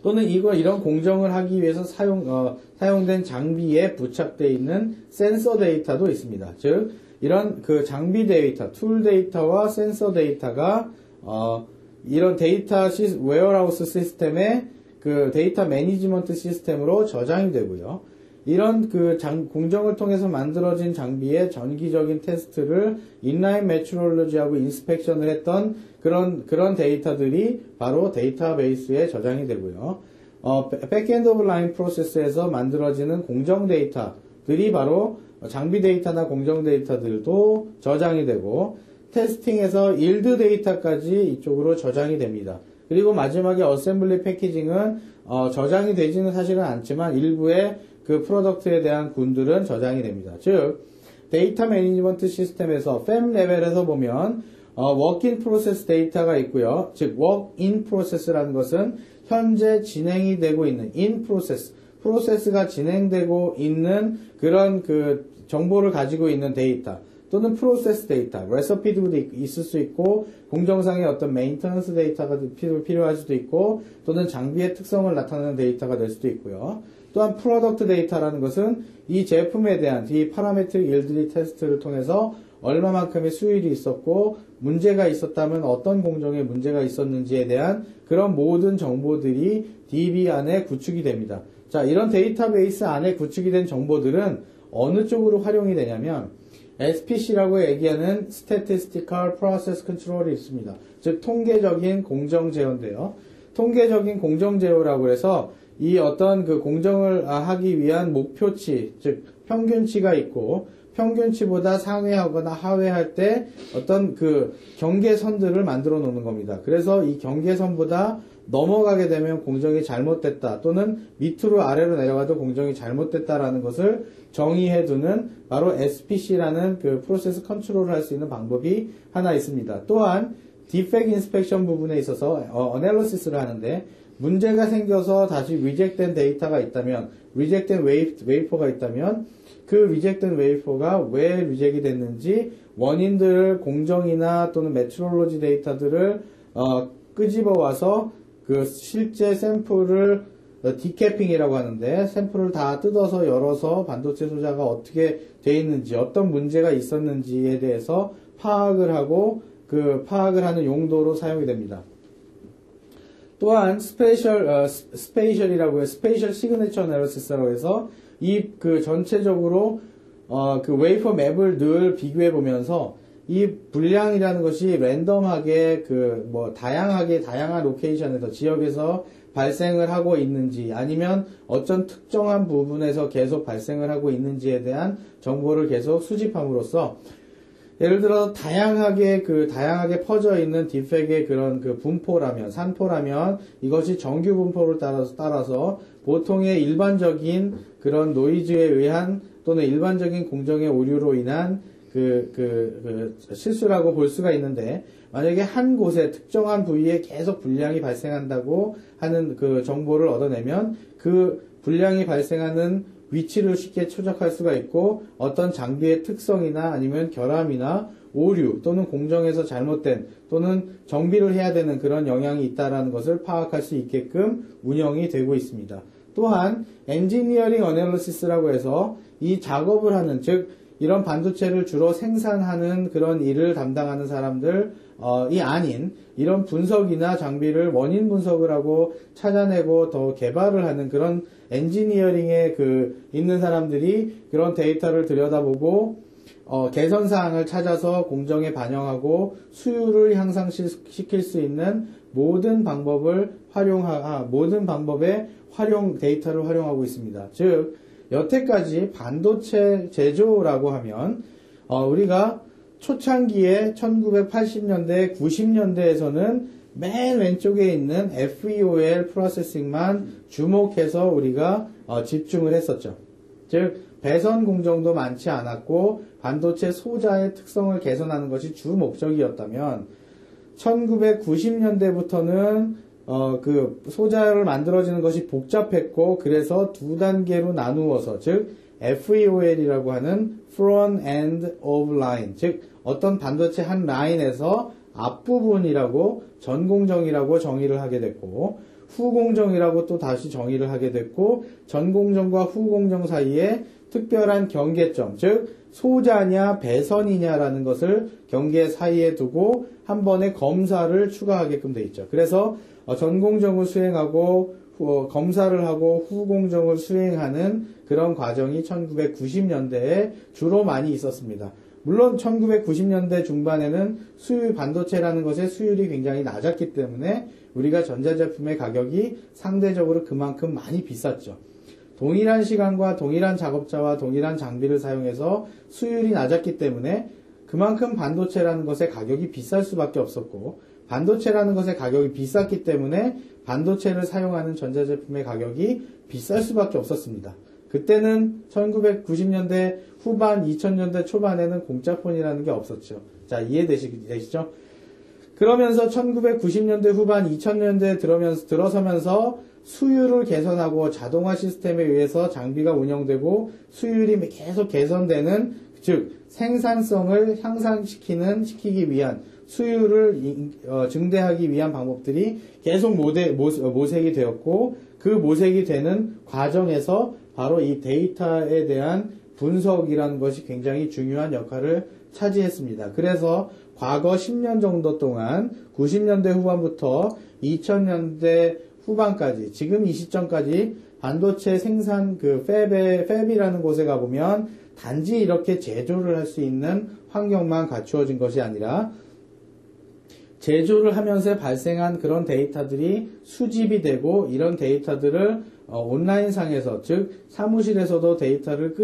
또는 이런 공정을 하기 위해서 사용된 장비에 부착되어 있는 센서 데이터도 있습니다. 즉 이런 그 장비 데이터, 툴 데이터와 센서 데이터가 이런 데이터 웨어하우스 시스템의 그 데이터 매니지먼트 시스템으로 저장이 되고요. 이런 공정을 통해서 만들어진 장비의 정기적인 테스트를 인라인 메트롤로지하고 인스펙션을 했던 그런 데이터들이 바로 데이터베이스에 저장이 되고요. 백엔드 오브 라인 프로세스에서 만들어지는 공정 데이터들이 바로 장비 데이터나 공정 데이터들도 저장이 되고, 테스팅에서 일드 데이터까지 이쪽으로 저장이 됩니다. 그리고 마지막에 어셈블리 패키징은 저장이 되지는 사실은 않지만 일부의 그 프로덕트에 대한 군들은 저장이 됩니다. 즉 데이터 매니지먼트 시스템에서 FEM 레벨에서 보면 work in process 데이터가 있고요. 즉 work in process라는 것은 현재 진행이 되고 있는 in process, 프로세스가 진행되고 있는 그런 그 정보를 가지고 있는 데이터 또는 프로세스 데이터, 레시피도 있을 수 있고 공정상의 어떤 메인터넌스 데이터가 필요할 수도 있고 또는 장비의 특성을 나타내는 데이터가 될 수도 있고요. 또한 프로덕트 데이터라는 것은 이 제품에 대한 이 파라메트릭 일드리 테스트를 통해서 얼마만큼의 수율이 있었고 문제가 있었다면 어떤 공정에 문제가 있었는지에 대한 그런 모든 정보들이 DB 안에 구축이 됩니다. 자, 이런 데이터베이스 안에 구축이 된 정보들은 어느 쪽으로 활용이 되냐면 SPC라고 얘기하는 Statistical Process Control이 있습니다. 즉 통계적인 공정 제어인데요. 통계적인 공정 제어라고 해서 이 어떤 그 공정을 하기 위한 목표치, 즉 평균치가 있고 평균치보다 상회하거나 하회할 때 어떤 그 경계선들을 만들어 놓는 겁니다. 그래서 이 경계선보다 넘어가게 되면 공정이 잘못됐다 또는 밑으로 아래로 내려가도 공정이 잘못됐다라는 것을 정의해두는 바로 SPC라는 그 프로세스 컨트롤을 할 수 있는 방법이 하나 있습니다. 또한 디펙트 인스펙션 부분에 있어서 어널리시스를 하는데 문제가 생겨서 다시 리젝된 데이터가 있다면 리젝된 웨이퍼가 있다면 그 리젝된 웨이퍼가 왜 리젝이 됐는지 원인들을 공정이나 또는 메트롤로지 데이터들을 끄집어 와서 그 실제 샘플을 디캐핑이라고 하는데 샘플을 다 뜯어서 열어서 반도체 소자가 어떻게 돼 있는지 어떤 문제가 있었는지에 대해서 파악을 하고 그 파악을 하는 용도로 사용이 됩니다. 또한 스페이셜이라고 해서 스페이셜 시그니처 애널리시스라고 해서 이 그 전체적으로 그 웨이퍼 맵을 늘 비교해 보면서 이 분량이라는 것이 랜덤하게 그 뭐 다양한 로케이션에서 지역에서 발생을 하고 있는지 아니면 어떤 특정한 부분에서 계속 발생을 하고 있는지에 대한 정보를 계속 수집함으로써 예를 들어 다양하게 퍼져 있는 디펙의 그런 그 분포라면 산포라면 이것이 정규 분포를 따라서 보통의 일반적인 그런 노이즈에 의한 또는 일반적인 공정의 오류로 인한 실수라고 볼 수가 있는데 만약에 한 곳에 특정한 부위에 계속 불량이 발생한다고 하는 그 정보를 얻어내면 그 불량이 발생하는 위치를 쉽게 추적할 수가 있고 어떤 장비의 특성이나 아니면 결함이나 오류 또는 공정에서 잘못된 또는 정비를 해야 되는 그런 영향이 있다는 것을 파악할 수 있게끔 운영이 되고 있습니다. 또한 엔지니어링 어널리시스라고 해서 이 작업을 하는 즉 이런 반도체를 주로 생산하는 그런 일을 담당하는 사람들이 아닌 이런 분석이나 장비를 원인 분석을 하고 찾아내고 더 개발을 하는 그런 엔지니어링에 있는 사람들이 그런 데이터를 들여다보고 개선사항을 찾아서 공정에 반영하고 수율을 향상시킬 수 있는 모든 방법의 데이터를 활용하고 있습니다. 즉 여태까지 반도체 제조라고 하면 우리가 초창기에 1980년대, 90년대에서는 맨 왼쪽에 있는 FEOL 프로세싱만 주목해서 우리가 집중을 했었죠. 즉 배선 공정도 많지 않았고 반도체 소자의 특성을 개선하는 것이 주 목적이었다면 1990년대부터는 그 소자를 만들어지는 것이 복잡했고 그래서 두 단계로 나누어서 즉 FEOL이라고 하는 Front End of Line 즉 어떤 반도체 한 라인에서 앞부분이라고 전공정이라고 정의를 하게 됐고 후공정이라고 또 다시 정의를 하게 됐고 전공정과 후공정 사이에 특별한 경계점 즉 소자냐 배선이냐라는 것을 경계 사이에 두고 한 번에 검사를 추가하게끔 돼 있죠. 그래서 전공정을 수행하고 검사를 하고 후공정을 수행하는 그런 과정이 1990년대에 주로 많이 있었습니다. 물론 1990년대 중반에는 반도체라는 것의 수율이 굉장히 낮았기 때문에 우리가 전자제품의 가격이 상대적으로 그만큼 많이 비쌌죠. 동일한 시간과 동일한 작업자와 동일한 장비를 사용해서 수율이 낮았기 때문에 그만큼 반도체라는 것의 가격이 비쌀 수밖에 없었고 반도체라는 것의 가격이 비쌌기 때문에 반도체를 사용하는 전자제품의 가격이 비쌀 수밖에 없었습니다. 그때는 1990년대 후반, 2000년대 초반에는 공짜폰이라는 게 없었죠. 자, 이해되시죠? 그러면서 1990년대 후반 2000년대에 들어서면서 수율을 개선하고 자동화 시스템에 의해서 장비가 운영되고 수율이 계속 개선되는, 즉 생산성을 향상시키기 위한, 수율을 증대하기 위한 방법들이 계속 모색이 되었고, 그 모색이 되는 과정에서 바로 이 데이터에 대한 분석이라는 것이 굉장히 중요한 역할을 차지했습니다. 그래서 과거 10년 정도 동안 90년대 후반부터 2000년대 후반까지, 지금 이 시점까지 반도체 생산 팹이라는 곳에 가보면 단지 이렇게 제조를 할 수 있는 환경만 갖추어진 것이 아니라 제조를 하면서 발생한 그런 데이터들이 수집이 되고, 이런 데이터들을 온라인상에서, 즉 사무실에서도 데이터를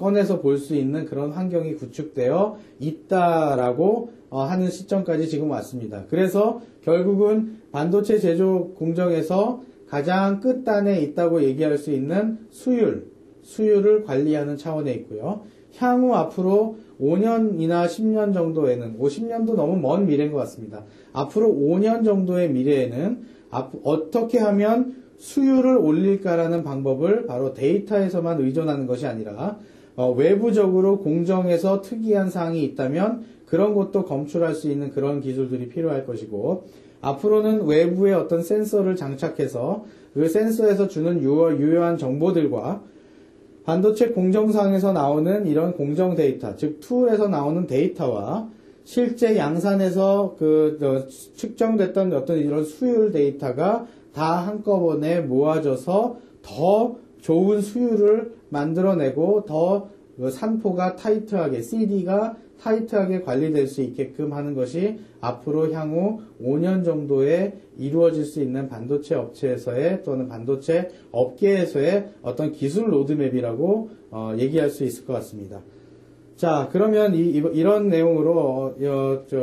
꺼내서 볼 수 있는 그런 환경이 구축되어 있다라고 하는 시점까지 지금 왔습니다. 그래서 결국은 반도체 제조 공정에서 가장 끝단에 있다고 얘기할 수 있는 수율을 관리하는 차원에 있고요. 향후 앞으로 5년이나 10년 정도에는, 50년도 너무 먼 미래인 것 같습니다. 앞으로 5년 정도의 미래에는 어떻게 하면 수율을 올릴까라는 방법을 바로 데이터에서만 의존하는 것이 아니라 외부적으로 공정에서 특이한 사항이 있다면 그런 것도 검출할 수 있는 그런 기술들이 필요할 것이고, 앞으로는 외부에 어떤 센서를 장착해서 그 센서에서 주는 유효한 정보들과 반도체 공정상에서 나오는 이런 공정 데이터, 즉 툴에서 나오는 데이터와 실제 양산에서 측정됐던 어떤 이런 수율 데이터가 다 한꺼번에 모아져서 더 좋은 수율을 만들어내고 더 산포가 타이트하게, CD가 타이트하게 관리될 수 있게끔 하는 것이 앞으로 향후 5년 정도에 이루어질 수 있는 반도체 업체에서의, 또는 반도체 업계에서의 어떤 기술 로드맵이라고 얘기할 수 있을 것 같습니다. 자, 그러면 이런 내용으로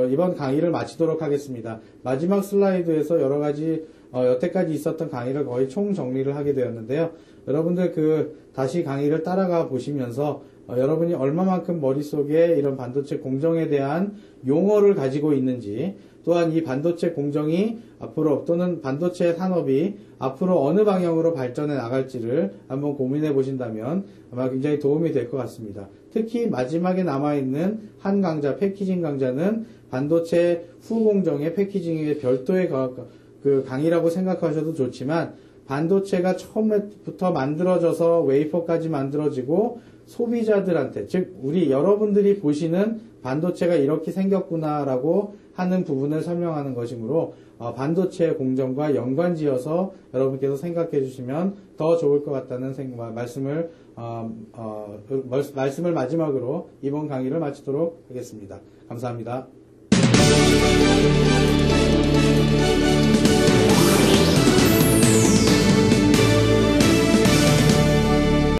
이번 강의를 마치도록 하겠습니다. 마지막 슬라이드에서 여러 가지 여태까지 있었던 강의를 거의 총정리를 하게 되었는데요. 여러분들 다시 강의를 따라가 보시면서 여러분이 얼마만큼 머릿속에 이런 반도체 공정에 대한 용어를 가지고 있는지, 또한 이 반도체 공정이 앞으로, 또는 반도체 산업이 앞으로 어느 방향으로 발전해 나갈지를 한번 고민해 보신다면 아마 굉장히 도움이 될 것 같습니다. 특히 마지막에 남아있는 한 강좌, 패키징 강좌는 반도체 후공정의 패키징의 별도의 강의라고 생각하셔도 좋지만, 반도체가 처음부터 만들어져서 웨이퍼까지 만들어지고 소비자들한테, 즉 여러분들이 보시는 반도체가 이렇게 생겼구나라고 하는 부분을 설명하는 것이므로 반도체 공정과 연관지어서 여러분께서 생각해 주시면 더 좋을 것 같다는 말씀을 마지막으로 이번 강의를 마치도록 하겠습니다. 감사합니다.